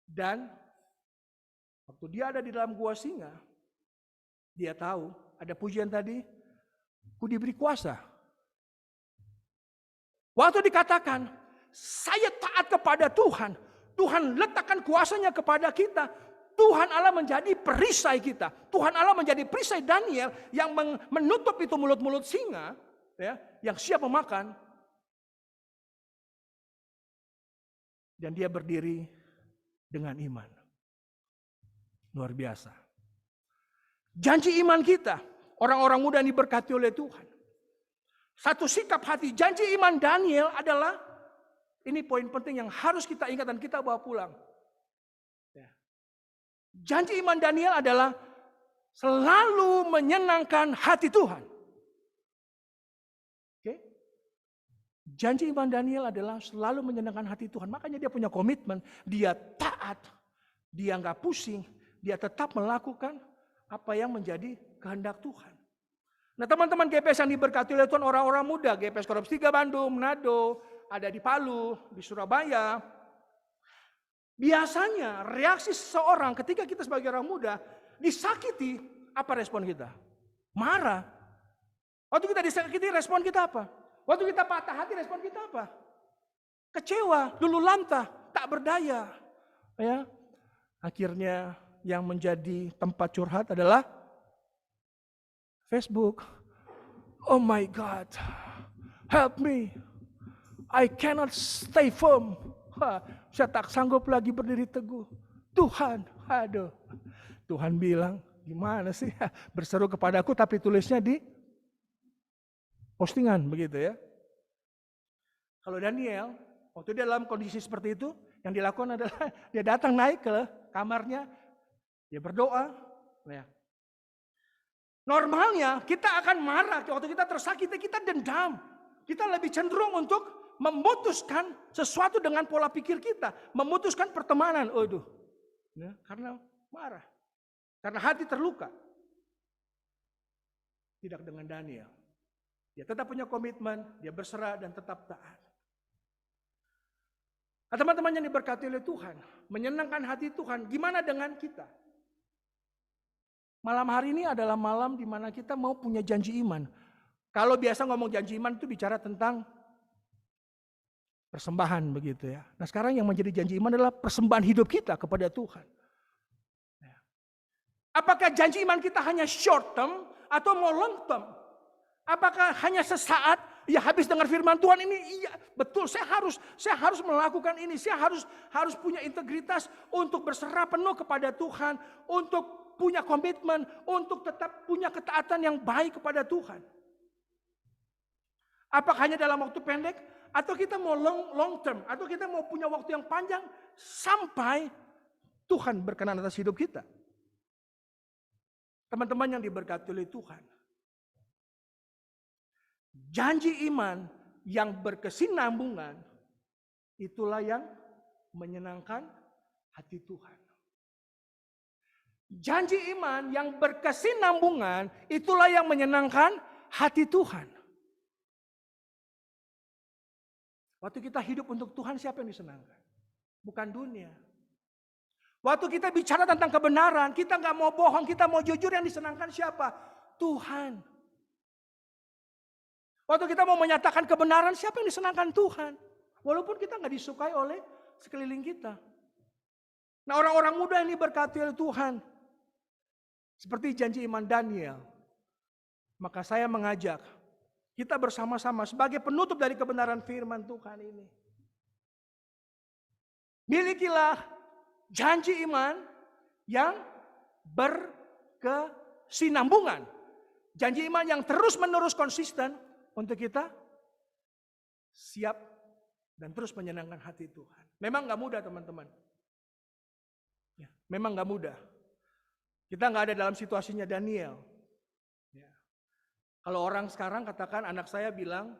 S7: Dan waktu dia ada di dalam gua singa, dia tahu, ada pujian tadi, ku diberi kuasa. Waktu dikatakan, saya taat kepada Tuhan, Tuhan letakkan kuasanya kepada kita. Tuhan Allah menjadi perisai kita. Tuhan Allah menjadi perisai Daniel yang menutup itu mulut-mulut singa, ya, yang siap memakan. Dan dia berdiri dengan iman. Luar biasa. Janji iman kita, orang-orang muda yang diberkati oleh Tuhan. Satu sikap hati, janji iman Daniel adalah, ini poin penting yang harus kita ingat dan kita bawa pulang. Janji iman Daniel adalah selalu menyenangkan hati Tuhan. Oke? Janji iman Daniel adalah selalu menyenangkan hati Tuhan. Makanya dia punya komitmen, dia taat, dia nggak pusing, dia tetap melakukan apa yang menjadi kehendak Tuhan. Nah teman-teman GPS yang diberkati oleh Tuhan, orang-orang muda, GPS Korps 3 Bandung, Manado, ada di Palu, di Surabaya. Biasanya reaksi seseorang ketika kita sebagai orang muda disakiti, apa respon kita? Marah. Waktu kita disakiti, respon kita apa? Waktu kita patah hati, respon kita apa? Kecewa, luluh lantah, tak berdaya. Ya. Akhirnya yang menjadi tempat curhat adalah Facebook. Oh my God, help me. I cannot stay firm. Saya tak sanggup lagi berdiri teguh. Tuhan, aduh. Tuhan bilang, gimana sih? Berseru kepadaku tapi tulisnya di postingan begitu ya. Kalau Daniel, waktu dia dalam kondisi seperti itu, yang dilakukan adalah dia datang naik ke kamarnya, dia berdoa. Ya. Normalnya kita akan marah, waktu kita tersakiti kita dendam. Kita lebih cenderung untuk memutuskan sesuatu dengan pola pikir kita. Memutuskan pertemanan, ya, karena marah. Karena hati terluka. Tidak dengan Daniel. Dia tetap punya komitmen, dia berserah dan tetap taat. Nah, teman-teman yang diberkati oleh Tuhan, menyenangkan hati Tuhan, gimana dengan kita? Malam hari ini adalah malam di mana kita mau punya janji iman. Kalau biasa ngomong janji iman itu bicara tentang persembahan begitu ya. Nah sekarang yang menjadi janji iman adalah persembahan hidup kita kepada Tuhan. Apakah janji iman kita hanya short term atau mau long term? Apakah hanya sesaat, ya habis dengar firman Tuhan ini, iya betul saya harus melakukan ini, saya harus punya integritas untuk berserah penuh kepada Tuhan, untuk punya komitmen, untuk tetap punya ketaatan yang baik kepada Tuhan. Apakah hanya dalam waktu pendek, atau kita mau long term, atau kita mau punya waktu yang panjang sampai Tuhan berkenan atas hidup kita. Teman-teman yang diberkati oleh Tuhan. Janji iman yang berkesinambungan, itulah yang menyenangkan hati Tuhan. Janji iman yang berkesinambungan, itulah yang menyenangkan hati Tuhan. Waktu kita hidup untuk Tuhan, siapa yang disenangkan? Bukan dunia. Waktu kita bicara tentang kebenaran, kita nggak mau bohong, kita mau jujur, yang disenangkan siapa? Tuhan. Waktu kita mau menyatakan kebenaran, siapa yang disenangkan? Tuhan. Walaupun kita nggak disukai oleh sekeliling kita. Nah orang-orang muda ini berkati oleh Tuhan. Seperti janji iman Daniel. Maka saya mengajak kita bersama-sama sebagai penutup dari kebenaran firman Tuhan ini. Milikilah janji iman yang berkesinambungan. Janji iman yang terus-menerus konsisten untuk kita siap dan terus menyenangkan hati Tuhan. Memang gak mudah teman-teman. Ya, memang gak mudah. Kita gak ada dalam situasinya Daniel. Ya. Kalau orang sekarang katakan, anak saya bilang,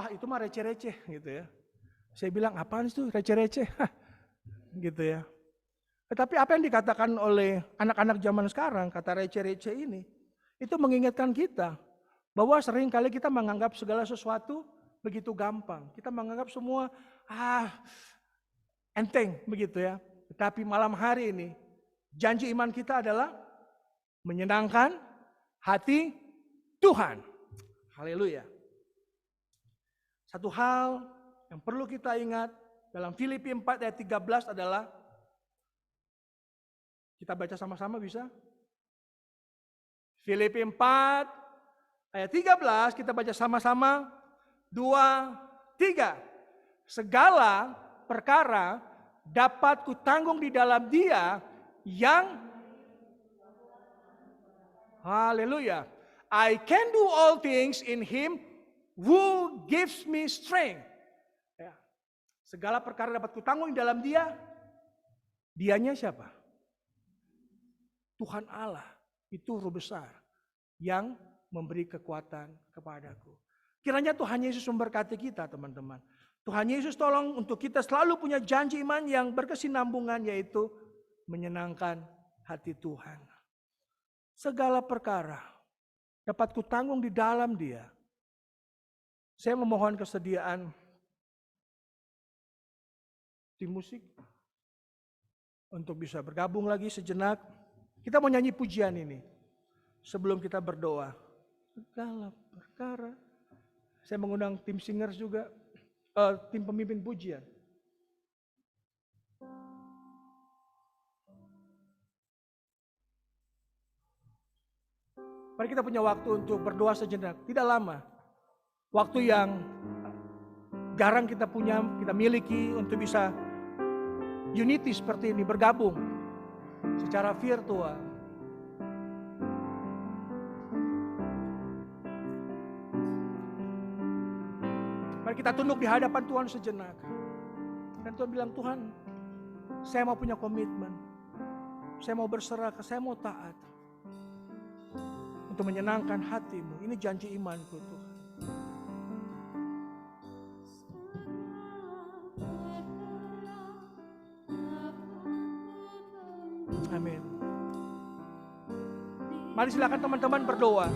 S7: itu mah receh-receh gitu ya. Saya bilang, apaan itu receh-receh? Gitu ya. Tetapi apa yang dikatakan oleh anak-anak zaman sekarang, kata receh-receh ini, itu mengingatkan kita bahwa sering kali kita menganggap segala sesuatu begitu gampang. Kita menganggap semua enteng begitu ya. Tetapi malam hari ini janji iman kita adalah menyenangkan hati Tuhan. Haleluya. Satu hal yang perlu kita ingat dalam Filipi 4 ayat 13 adalah, kita baca sama-sama bisa? Filipi 4 ayat 13 kita baca sama-sama. 2, 3. Segala perkara dapat kutanggung di dalam Dia yang, haleluya, I can do all things in Him who gives me strength. Ya. Segala perkara dapat kutanggung di dalam Dia. Dianya siapa? Tuhan Allah, itu Roh besar yang memberi kekuatan kepadaku. Kiranya Tuhan Yesus memberkati kita teman-teman. Tuhan Yesus tolong untuk kita selalu punya janji iman yang berkesinambungan, yaitu menyenangkan hati Tuhan.
S9: segala perkara dapat kutanggung di dalam Dia. Saya memohon kesediaan tim musik untuk bisa bergabung lagi sejenak. Kita mau nyanyi pujian ini sebelum kita berdoa. Segala perkara. Saya mengundang tim singers juga, tim pemimpin pujian. Mari kita punya waktu untuk berdoa sejenak, tidak lama. Waktu yang jarang kita punya, kita miliki untuk bisa unity seperti ini, bergabung secara virtual. Mari kita tunduk di hadapan Tuhan sejenak. Dan Tuhan bilang, Tuhan, saya mau punya komitmen. Saya mau berserah, saya mau taat. Untuk menyenangkan hatimu. Ini janji imanku Tuhan. Amin. Mari silakan teman-teman berdoa.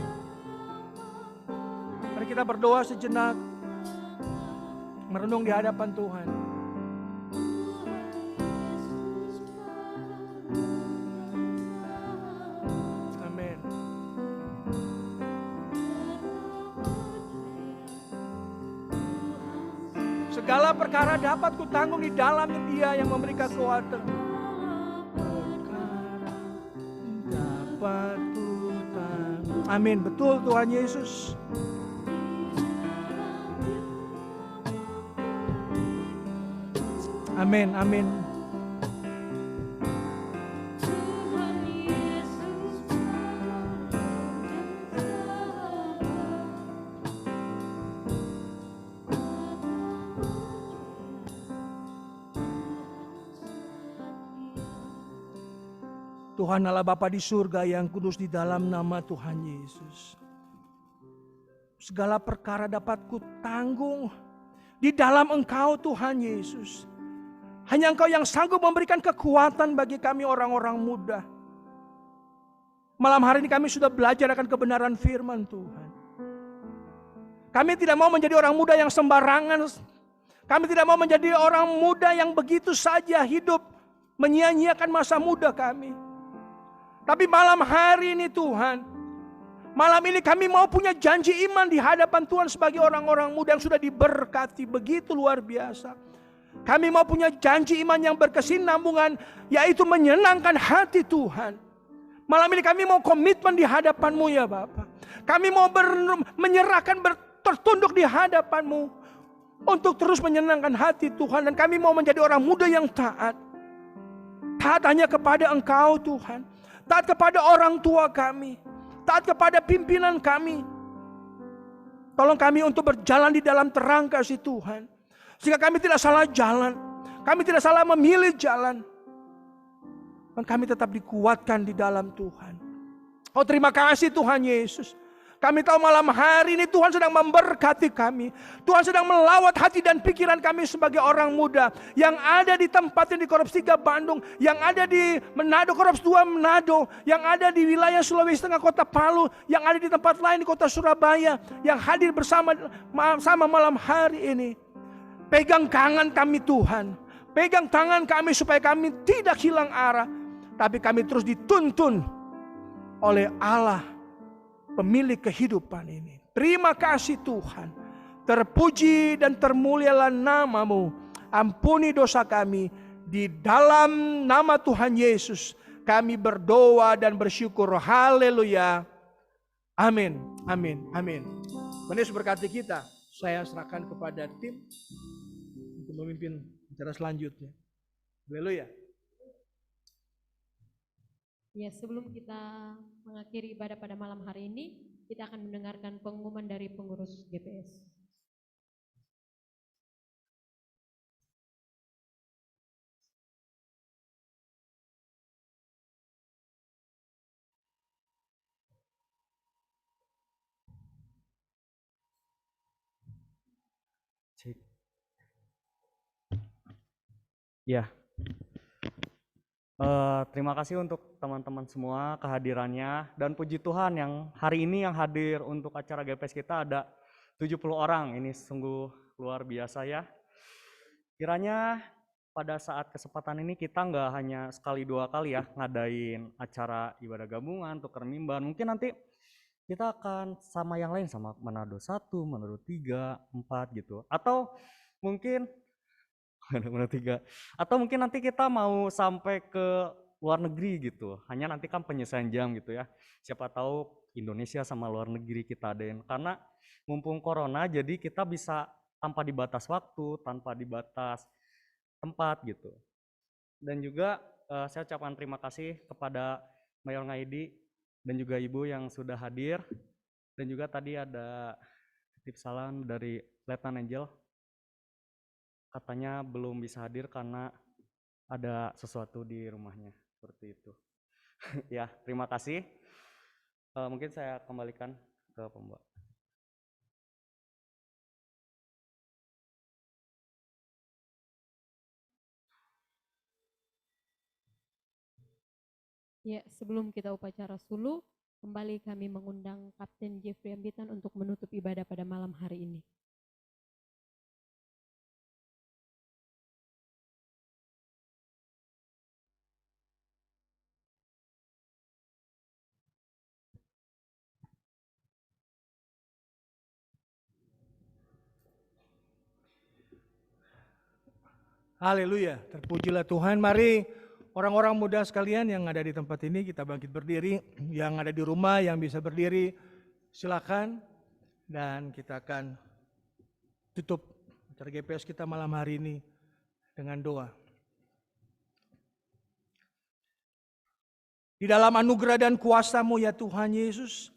S9: Mari kita berdoa sejenak. Merenung di hadapan Tuhan. Segala perkara dapat kutanggung di dalam Dia yang memberi kekuatan. Dapat kutanggung. Amin. Betul Tuhan Yesus. Amin. Amin. Tuhan Allah Bapa di surga yang kudus di dalam nama Tuhan Yesus. Segala perkara dapat kutanggung di dalam Engkau Tuhan Yesus. Hanya Engkau yang sanggup memberikan kekuatan bagi kami orang-orang muda. Malam hari ini kami sudah belajar akan kebenaran firman Tuhan. Kami tidak mau menjadi orang muda yang sembarangan. Kami tidak mau menjadi orang muda yang begitu saja hidup menyia-nyiakan masa muda kami. Tapi malam hari ini Tuhan, malam ini kami mau punya janji iman di hadapan Tuhan sebagai orang-orang muda yang sudah diberkati begitu luar biasa. Kami mau punya janji iman yang berkesinambungan, yaitu menyenangkan hati Tuhan. Malam ini kami mau komitmen di hadapan-Mu ya Bapa. Kami mau menyerahkan, tertunduk di hadapan-Mu untuk terus menyenangkan hati Tuhan. Dan kami mau menjadi orang muda yang taat. Taat hanya kepada Engkau Tuhan. Taat kepada orang tua kami. Taat kepada pimpinan kami. Tolong kami untuk berjalan di dalam terang kasih Tuhan. Sehingga kami tidak salah jalan. Kami tidak salah memilih jalan. Dan kami tetap dikuatkan di dalam Tuhan. Oh terima kasih Tuhan Yesus. Kami tahu malam hari ini Tuhan sedang memberkati kami. Tuhan sedang melawat hati dan pikiran kami sebagai orang muda. Yang ada di tempatnya di Korps 3 Bandung. Yang ada di Manado, Korps 2 Manado. Yang ada di wilayah Sulawesi Tengah, Kota Palu. Yang ada di tempat lain di Kota Surabaya. Yang hadir bersama malam hari ini. Pegang tangan kami Tuhan. Pegang tangan kami supaya kami tidak hilang arah. Tapi kami terus dituntun oleh Allah, pemilik kehidupan ini. Terima kasih Tuhan. Terpuji dan termulialah nama-Mu. Ampuni dosa kami. Di dalam nama Tuhan Yesus kami berdoa dan bersyukur. Haleluya. Amin. Amin. Amin. Tuhan Yesus berkati kita. Saya serahkan kepada tim untuk memimpin acara selanjutnya. Haleluya.
S2: Ya, sebelum kita mengakhiri ibadah pada malam hari ini, kita akan mendengarkan pengumuman dari pengurus GPS.
S3: Ya,
S5: Terima kasih untuk teman-teman semua kehadirannya, dan puji Tuhan yang hari ini yang hadir untuk acara GPS kita ada 70 orang. Ini sungguh luar biasa ya. Kiranya pada saat kesempatan ini kita nggak hanya sekali dua kali ya ngadain acara ibadah gabungan, tukar mimbar. Mungkin nanti kita akan sama yang lain, sama Manado 1, Manado 3, 4 gitu. Atau mungkin Manado 3. Atau mungkin nanti kita mau sampai ke luar negeri gitu. Hanya nanti kan penyesuaian jam gitu ya. Siapa tahu Indonesia sama luar negeri kita adain. Karena mumpung corona jadi kita bisa tanpa dibatas waktu, tanpa dibatas tempat gitu. Dan juga saya ucapkan terima kasih kepada Mayor Ngaidi dan juga Ibu yang sudah hadir. Dan juga tadi ada titip salam dari Letnan Angel. Katanya belum bisa hadir karena ada sesuatu di rumahnya, seperti itu. Ya, terima kasih. Mungkin saya kembalikan ke pembawa.
S2: Ya, sebelum kita upacara sulu, kembali kami mengundang Kapten Jeffrey Ambitan untuk menutup ibadah pada malam hari ini.
S9: Haleluya, terpujilah Tuhan. Mari orang-orang muda sekalian yang ada di tempat ini kita bangkit berdiri. Yang ada di rumah yang bisa berdiri silakan. Dan kita akan tutup acara GPS kita malam hari ini dengan doa. Di dalam anugerah dan kuasa-Mu ya Tuhan Yesus,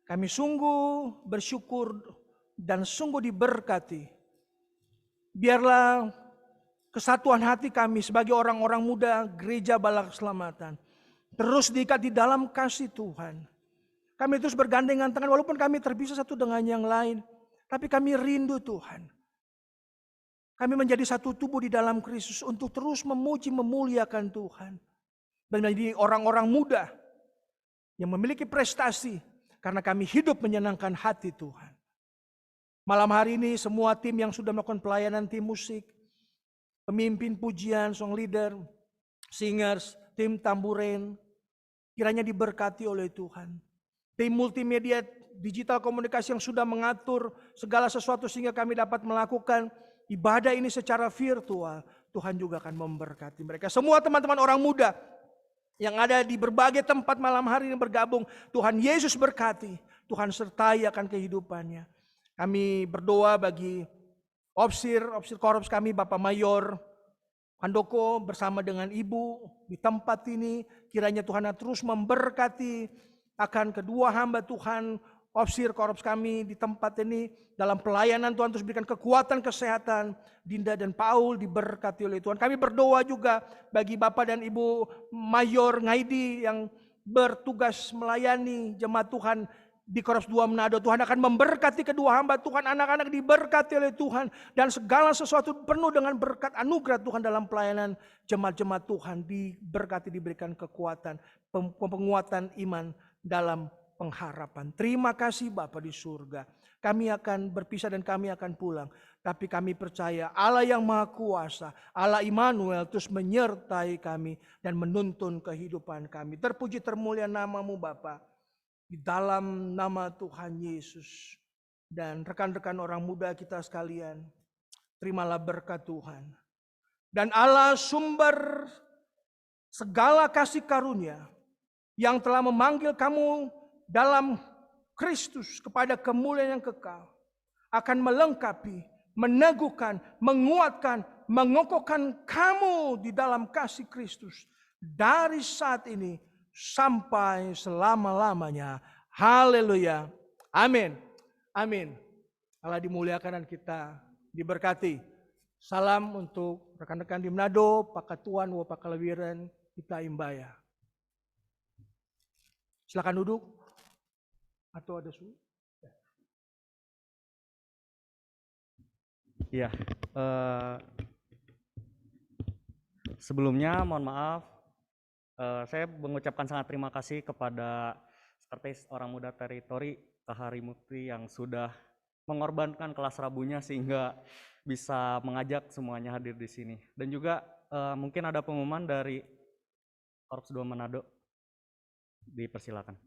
S9: kami sungguh bersyukur dan sungguh diberkati. Biarlah kesatuan hati kami sebagai orang-orang muda Gereja Bala Keselamatan terus diikat di dalam kasih Tuhan. Kami terus bergandengan tangan walaupun kami terpisah satu dengan yang lain. Tapi kami rindu Tuhan. Kami menjadi satu tubuh di dalam Kristus untuk terus memuji memuliakan Tuhan. Dan menjadi orang-orang muda yang memiliki prestasi karena kami hidup menyenangkan hati Tuhan. Malam hari ini semua tim yang sudah melakukan pelayanan, tim musik, pemimpin pujian, song leader, singers, tim tamburen, kiranya diberkati oleh Tuhan. Tim multimedia digital komunikasi yang sudah mengatur segala sesuatu sehingga kami dapat melakukan ibadah ini secara virtual. Tuhan juga akan memberkati mereka. Semua teman-teman orang muda yang ada di berbagai tempat malam hari ini bergabung, Tuhan Yesus berkati. Tuhan sertai akan kehidupannya. Kami berdoa bagi Opsir Korps kami, Bapak Mayor Handoko bersama dengan Ibu di tempat ini. Kiranya Tuhan terus memberkati akan kedua hamba Tuhan, Opsir Korps kami di tempat ini. Dalam pelayanan Tuhan terus berikan kekuatan, kesehatan. Dinda dan Paul diberkati oleh Tuhan. Kami berdoa juga bagi Bapak dan Ibu Mayor Ngaidi yang bertugas melayani jemaat Tuhan di Korps 2 Manado. Tuhan akan memberkati kedua hamba Tuhan, anak-anak diberkati oleh Tuhan. Dan segala sesuatu penuh dengan berkat anugerah Tuhan dalam pelayanan jemaat-jemaat Tuhan. Diberkati, diberikan kekuatan, penguatan iman dalam pengharapan. Terima kasih Bapa di surga. Kami akan berpisah dan kami akan pulang. Tapi kami percaya Allah yang Maha Kuasa, Allah Immanuel terus menyertai kami dan menuntun kehidupan kami. Terpuji termulia nama-Mu Bapa. Di dalam nama Tuhan Yesus dan rekan-rekan orang muda kita sekalian, terimalah berkat Tuhan. Dan Allah sumber segala kasih karunia yang telah memanggil kamu dalam Kristus kepada kemuliaan yang kekal, akan melengkapi, meneguhkan, menguatkan, mengokohkan kamu di dalam kasih Kristus dari saat ini sampai selama-lamanya. Haleluya. Amin. Amin. Allah dimuliakan dan kita diberkati. Salam untuk rekan-rekan di Manado, Pak Ketuan, Pak Kalawiran, kita Imbaya. Silakan duduk. Atau ada suhu?
S5: Iya. Sebelumnya mohon maaf Saya mengucapkan sangat terima kasih kepada Sekretaris Orang Muda Teritori, Kak Hari Mukti, yang sudah mengorbankan kelas Rabunya sehingga bisa mengajak semuanya hadir di sini. Dan juga mungkin ada pengumuman dari Korps 2 Manado. Dipersilakan.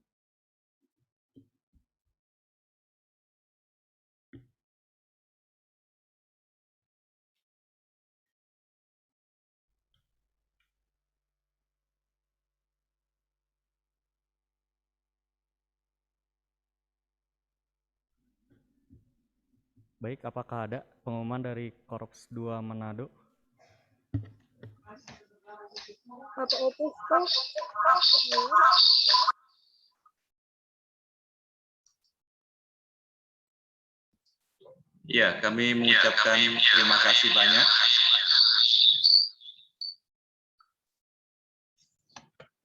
S5: Baik, apakah ada pengumuman dari Korps 2 Manado?
S4: Bapak Opusko,
S10: Ya, kami mengucapkan terima kasih banyak.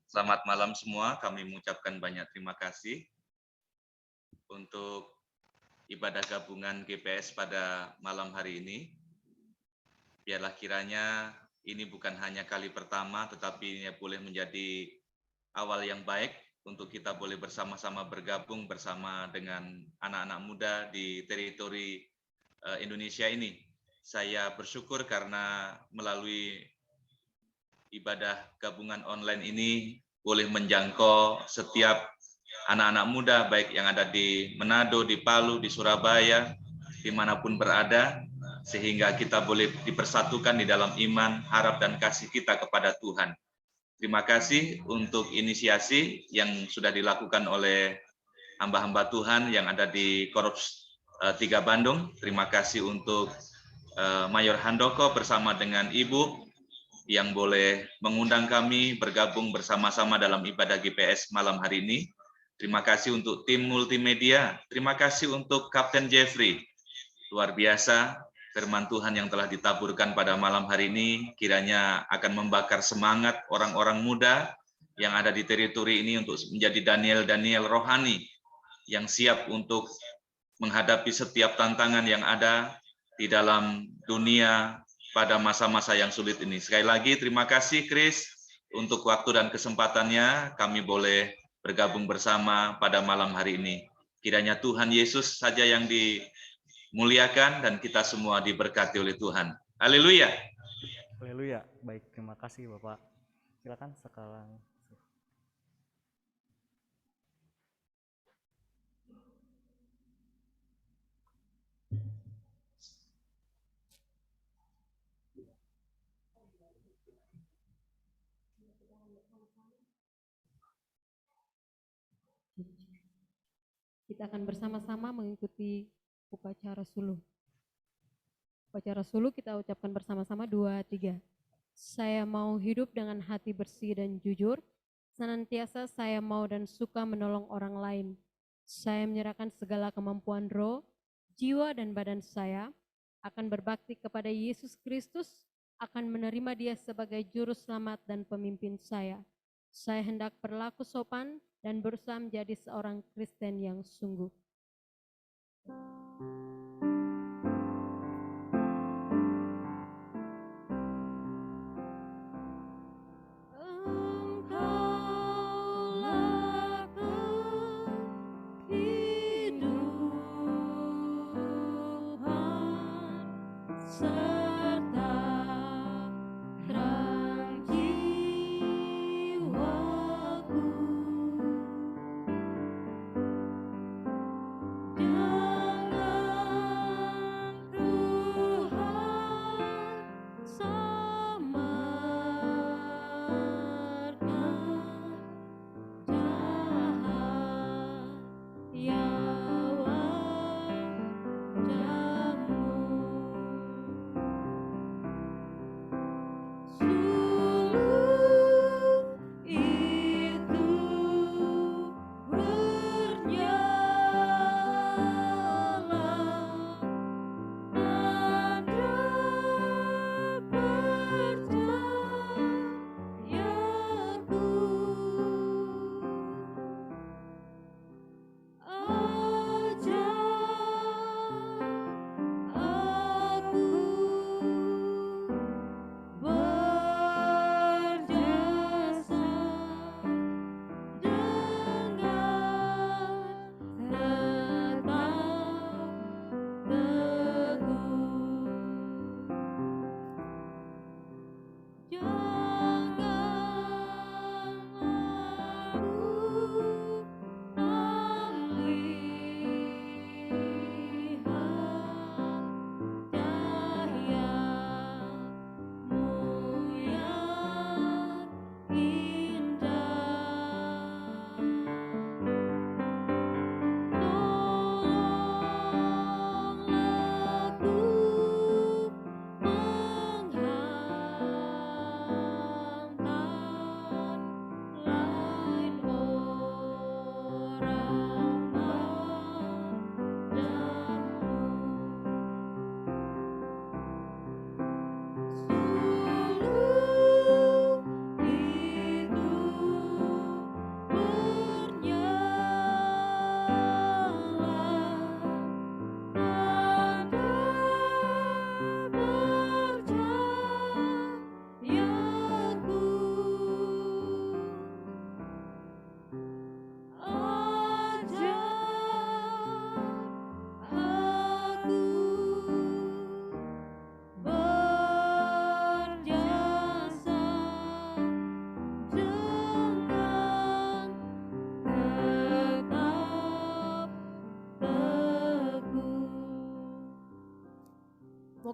S10: Selamat malam semua, kami mengucapkan banyak terima kasih untuk ibadah gabungan GPS pada malam hari ini. Biarlah kiranya ini bukan hanya kali pertama, tetapi ini boleh menjadi awal yang baik untuk kita boleh bersama-sama bergabung bersama dengan anak-anak muda di teritori Indonesia ini. Saya bersyukur karena melalui ibadah gabungan online ini boleh menjangkau setiap anak-anak muda, baik yang ada di Manado, di Palu, di Surabaya, dimanapun berada, sehingga kita boleh dipersatukan di dalam iman, harap, dan kasih kita kepada Tuhan. Terima kasih untuk inisiasi yang sudah dilakukan oleh hamba-hamba Tuhan yang ada di Korps 3 Bandung. Terima kasih untuk Mayor Handoko bersama dengan Ibu yang boleh mengundang kami bergabung bersama-sama dalam ibadah GPS malam hari ini. Terima kasih untuk tim multimedia. Terima kasih untuk Kapten Jeffrey. Luar biasa firman Tuhan yang telah ditaburkan pada malam hari ini kiranya akan membakar semangat orang-orang muda yang ada di teritori ini untuk menjadi Daniel rohani yang siap untuk menghadapi setiap tantangan yang ada di dalam dunia pada masa-masa yang sulit ini. Sekali lagi terima kasih Chris untuk waktu dan kesempatannya kami boleh bergabung bersama pada malam hari ini. Kiranya Tuhan Yesus saja yang dimuliakan dan kita semua diberkati oleh Tuhan. Haleluya.
S5: Haleluya. Baik, terima kasih Bapak. Silakan sekarang.
S2: Kita akan bersama-sama mengikuti upacara suluh. Upacara suluh kita ucapkan bersama-sama 2, 3. Saya mau hidup dengan hati bersih dan jujur. Senantiasa saya mau dan suka menolong orang lain. Saya menyerahkan segala kemampuan roh, jiwa dan badan saya. Akan berbakti kepada Yesus Kristus. Akan menerima Dia sebagai juru selamat dan pemimpin saya. Saya hendak berlaku sopan dan berusaha menjadi seorang Kristen yang sungguh.
S6: Dengan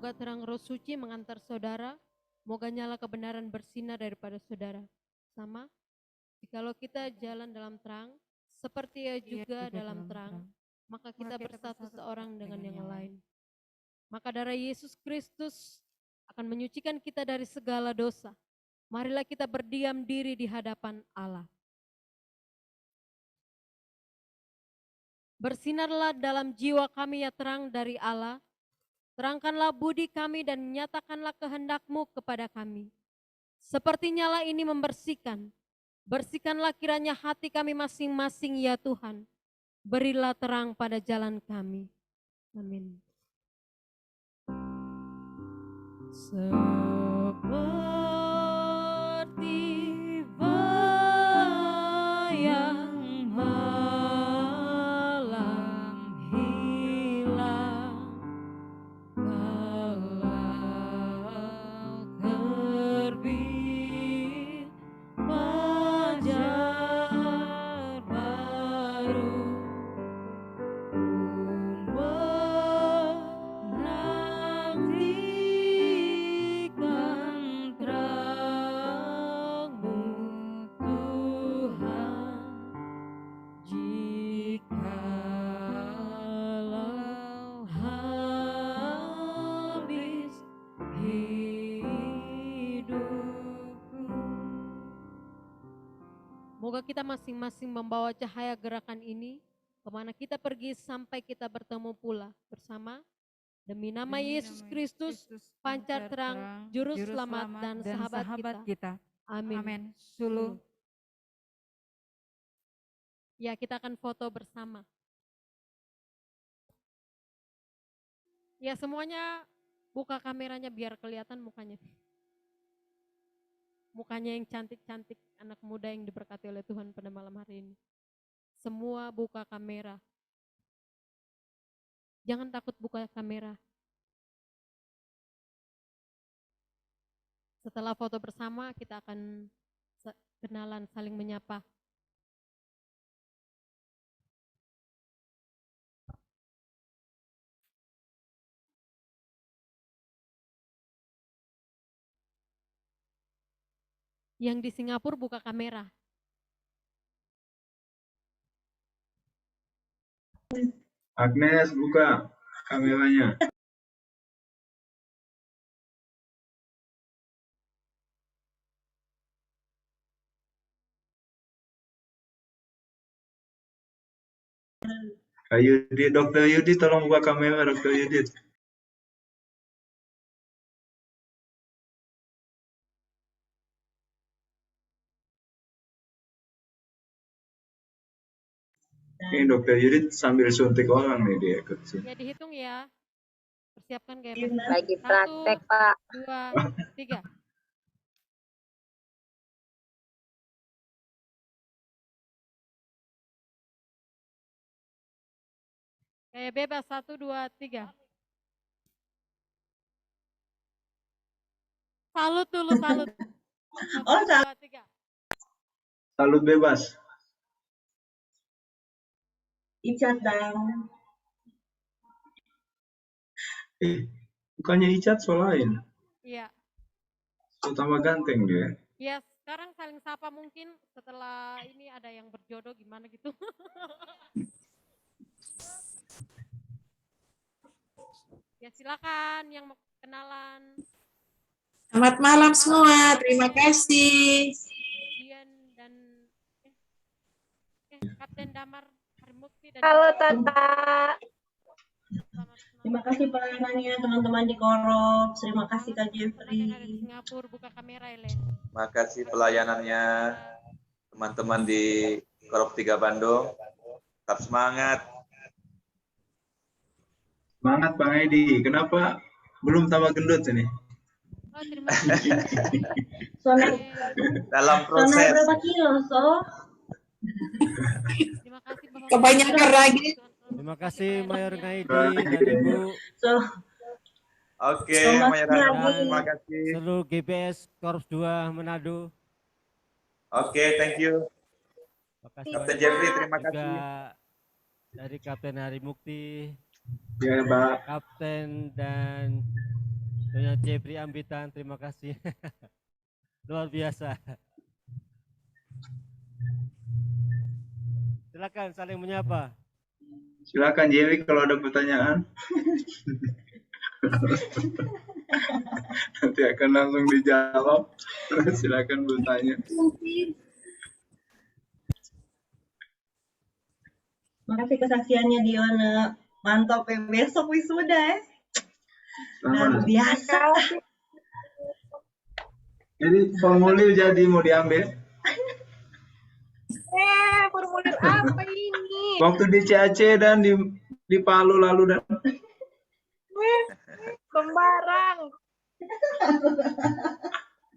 S2: Moga terang Roh Suci mengantar saudara. Moga nyala kebenaran bersinar daripada saudara. Sama, jikalau kita jalan dalam terang, seperti ia juga dalam terang, maka kita bersatu seorang dengan yang lain. Maka darah Yesus Kristus akan menyucikan kita dari segala dosa. Marilah kita berdiam diri di hadapan Allah. Bersinarlah dalam jiwa kami ya terang dari Allah. Terangkanlah budi kami dan nyatakanlah kehendak-Mu kepada kami. Seperti nyala ini membersihkan. Bersihkanlah kiranya hati kami masing-masing ya Tuhan. Berilah terang pada jalan kami. Amin.
S6: Seperti bayang malam hilang, kalau terbit fajar baru, menantikan terang-Mu Tuhan, jikalau habis hidupku.
S2: Moga kita masing-masing membawa cahaya gerakan ini kemana kita pergi sampai kita bertemu pula bersama. Demi nama Yesus Kristus, pancar terang, juru selamat dan sahabat kita. Amin.
S6: Amin. Sulu.
S2: Ya, kita akan foto bersama. Ya, semuanya buka kameranya biar kelihatan mukanya. Mukanya yang cantik-cantik, anak muda yang diberkati oleh Tuhan pada malam hari ini. Semua buka kamera. Jangan takut buka kamera. Setelah foto bersama, kita akan kenalan, saling menyapa. Yang di Singapura buka kamera.
S11: Agnes, buka kameranya. Kak Yudit, Dokter Yudit, tolong buka kamera, Dokter Yudit. Ini Dokter Yudit sambil suntik orang nih dia ikut sini.
S2: Ya dihitung ya. Persiapkan kayak
S12: Lagi praktek, Pak.
S2: 2, 3. Kayak bebas 1, 2, 3. Salut dulu, salut. 1, 2, 3.
S11: Salut bebas.
S12: Icat dong.
S11: Bukannya Icat so lain.
S2: Iya.
S11: So tambah ganteng dia.
S2: Ya, sekarang saling sapa mungkin setelah ini ada yang berjodoh gimana gitu. Ya silakan yang mau kenalan.
S8: Selamat malam semua, terima kasih.
S2: Dian dan Kapten Damar Harimukti dan
S12: Halo Tata. Terima kasih pelayanannya teman-teman di Korop. Terima kasih Kak Jeffrey.
S2: Singapura buka kamera Elen.
S10: Makasih pelayanannya teman-teman di Korop 3 Bandung. Tetap semangat.
S11: Semangat Bang Edi. Kenapa belum tambah gendut ini?
S2: Oh, terima kasih.
S10: Dalam proses.
S12: Berapa kilo, So?
S2: Terima kasih Bapak.
S8: Kebanyakan lagi.
S3: Terima kasih Mayor Ngaidi dan Ibu.
S10: Oke, Mayor
S3: Dan
S10: terima kasih.
S3: seluruh GPS Korps 2 Manado.
S10: Oke, thank you.
S3: Terima kasih
S10: Kapten
S3: banyak.
S10: Jeffrey, terima kasih.
S3: Juga dari Kapten Harimukti,
S11: Ya, Pak.
S3: Kapten dan Nyonya Jeffrey Ambitan, terima kasih. Luar biasa. Silakan saling menyapa.
S11: Silakan Jerry kalau ada pertanyaan. Nanti akan langsung dijawab. Silakan bertanya.
S12: Makasih kesaksiannya Diona. Mantap ya, besok wisuda ya. Luar biasa.
S11: Jadi formulir jadi mau diambil.
S4: Formulir apa ini?
S11: Waktu di CAC dan di Palu lalu dan
S4: Sembarang.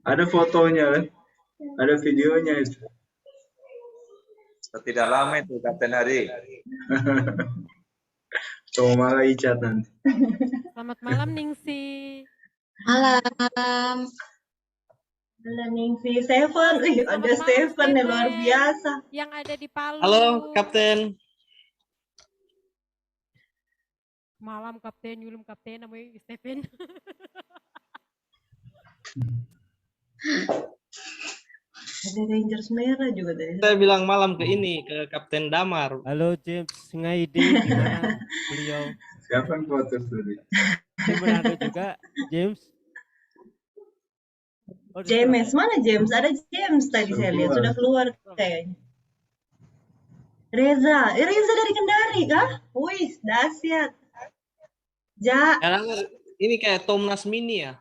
S11: ada fotonya kan? Ada videonya itu.
S10: Tidak lama itu Kapten Hari.
S11: Coba malah Icat nanti.
S6: Selamat malam Ningsi.
S8: Malam.
S12: Halo Ningsi, Seven. Ada Seven yang luar biasa.
S6: Yang ada di Palu.
S13: Halo Kapten.
S6: Malam Kapten, Yulum Kapten, namanya Stephen.
S12: Ada Rangers merah juga tadi.
S13: Saya bilang malam ke ini, ke Kapten Damar.
S3: Halo James Ngaidi, gimana beliau?
S11: Siapa yang foto tadi?
S3: Di Manado juga, James? Oh,
S12: James, mana James? Ada James tadi saya lihat, sudah keluar kayaknya. Reza, Reza dari Kendari kah? Wih, dahsyat. Ja.
S13: Ini kayak Tomnas Mini ya.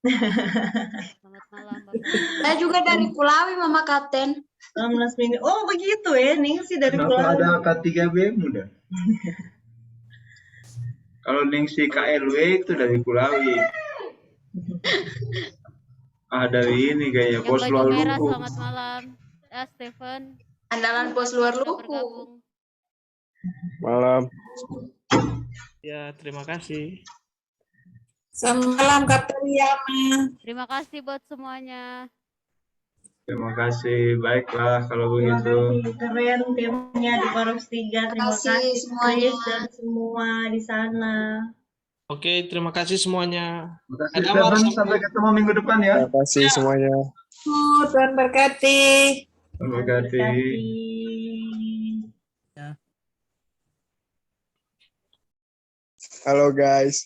S6: Selamat malam Bapak.
S8: Saya juga dari Kulawi, Mama Kapten.
S12: Tomnas Mini. Oh, begitu ya, Ningsi dari
S11: Kenapa
S12: Kulawi.
S11: ada K3B muda? Kalau Ningsi KLW itu dari Kulawi. Dari ini kayaknya
S14: Yang
S11: Pos
S14: baju
S11: Luar
S14: merah,
S11: Luku.
S14: selamat malam. Stephen.
S8: Andalan Pos Luar
S14: Sudah
S8: Luku.
S14: bergabung.
S13: Malam. Ya, terima kasih.
S8: Selamat malam Kapten Yama.
S14: Terima kasih buat semuanya.
S11: Terima kasih, baiklah kalau
S12: Terima
S11: begitu.
S12: kasih, keren timnya di Korps 3. Terima kasih
S8: semuanya.
S12: Chris dan semua di sana.
S13: Oke, terima kasih semuanya.
S11: Terima kasih Stephen, sampai ketemu minggu depan ya.
S13: Terima kasih semuanya.
S8: Tuhan berkati.
S11: Terima kasih.
S13: Halo guys.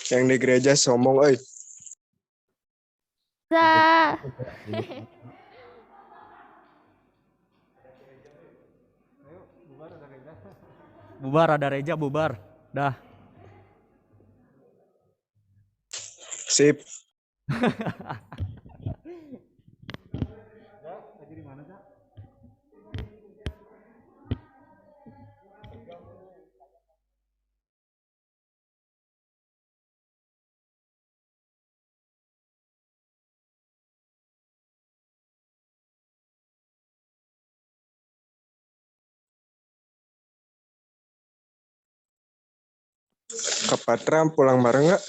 S13: Yang di gereja sombong, oi.
S14: Za.
S5: Bubar, ada Reja, bubar. Dah.
S13: Sip. Kak Patra pulang bareng nggak?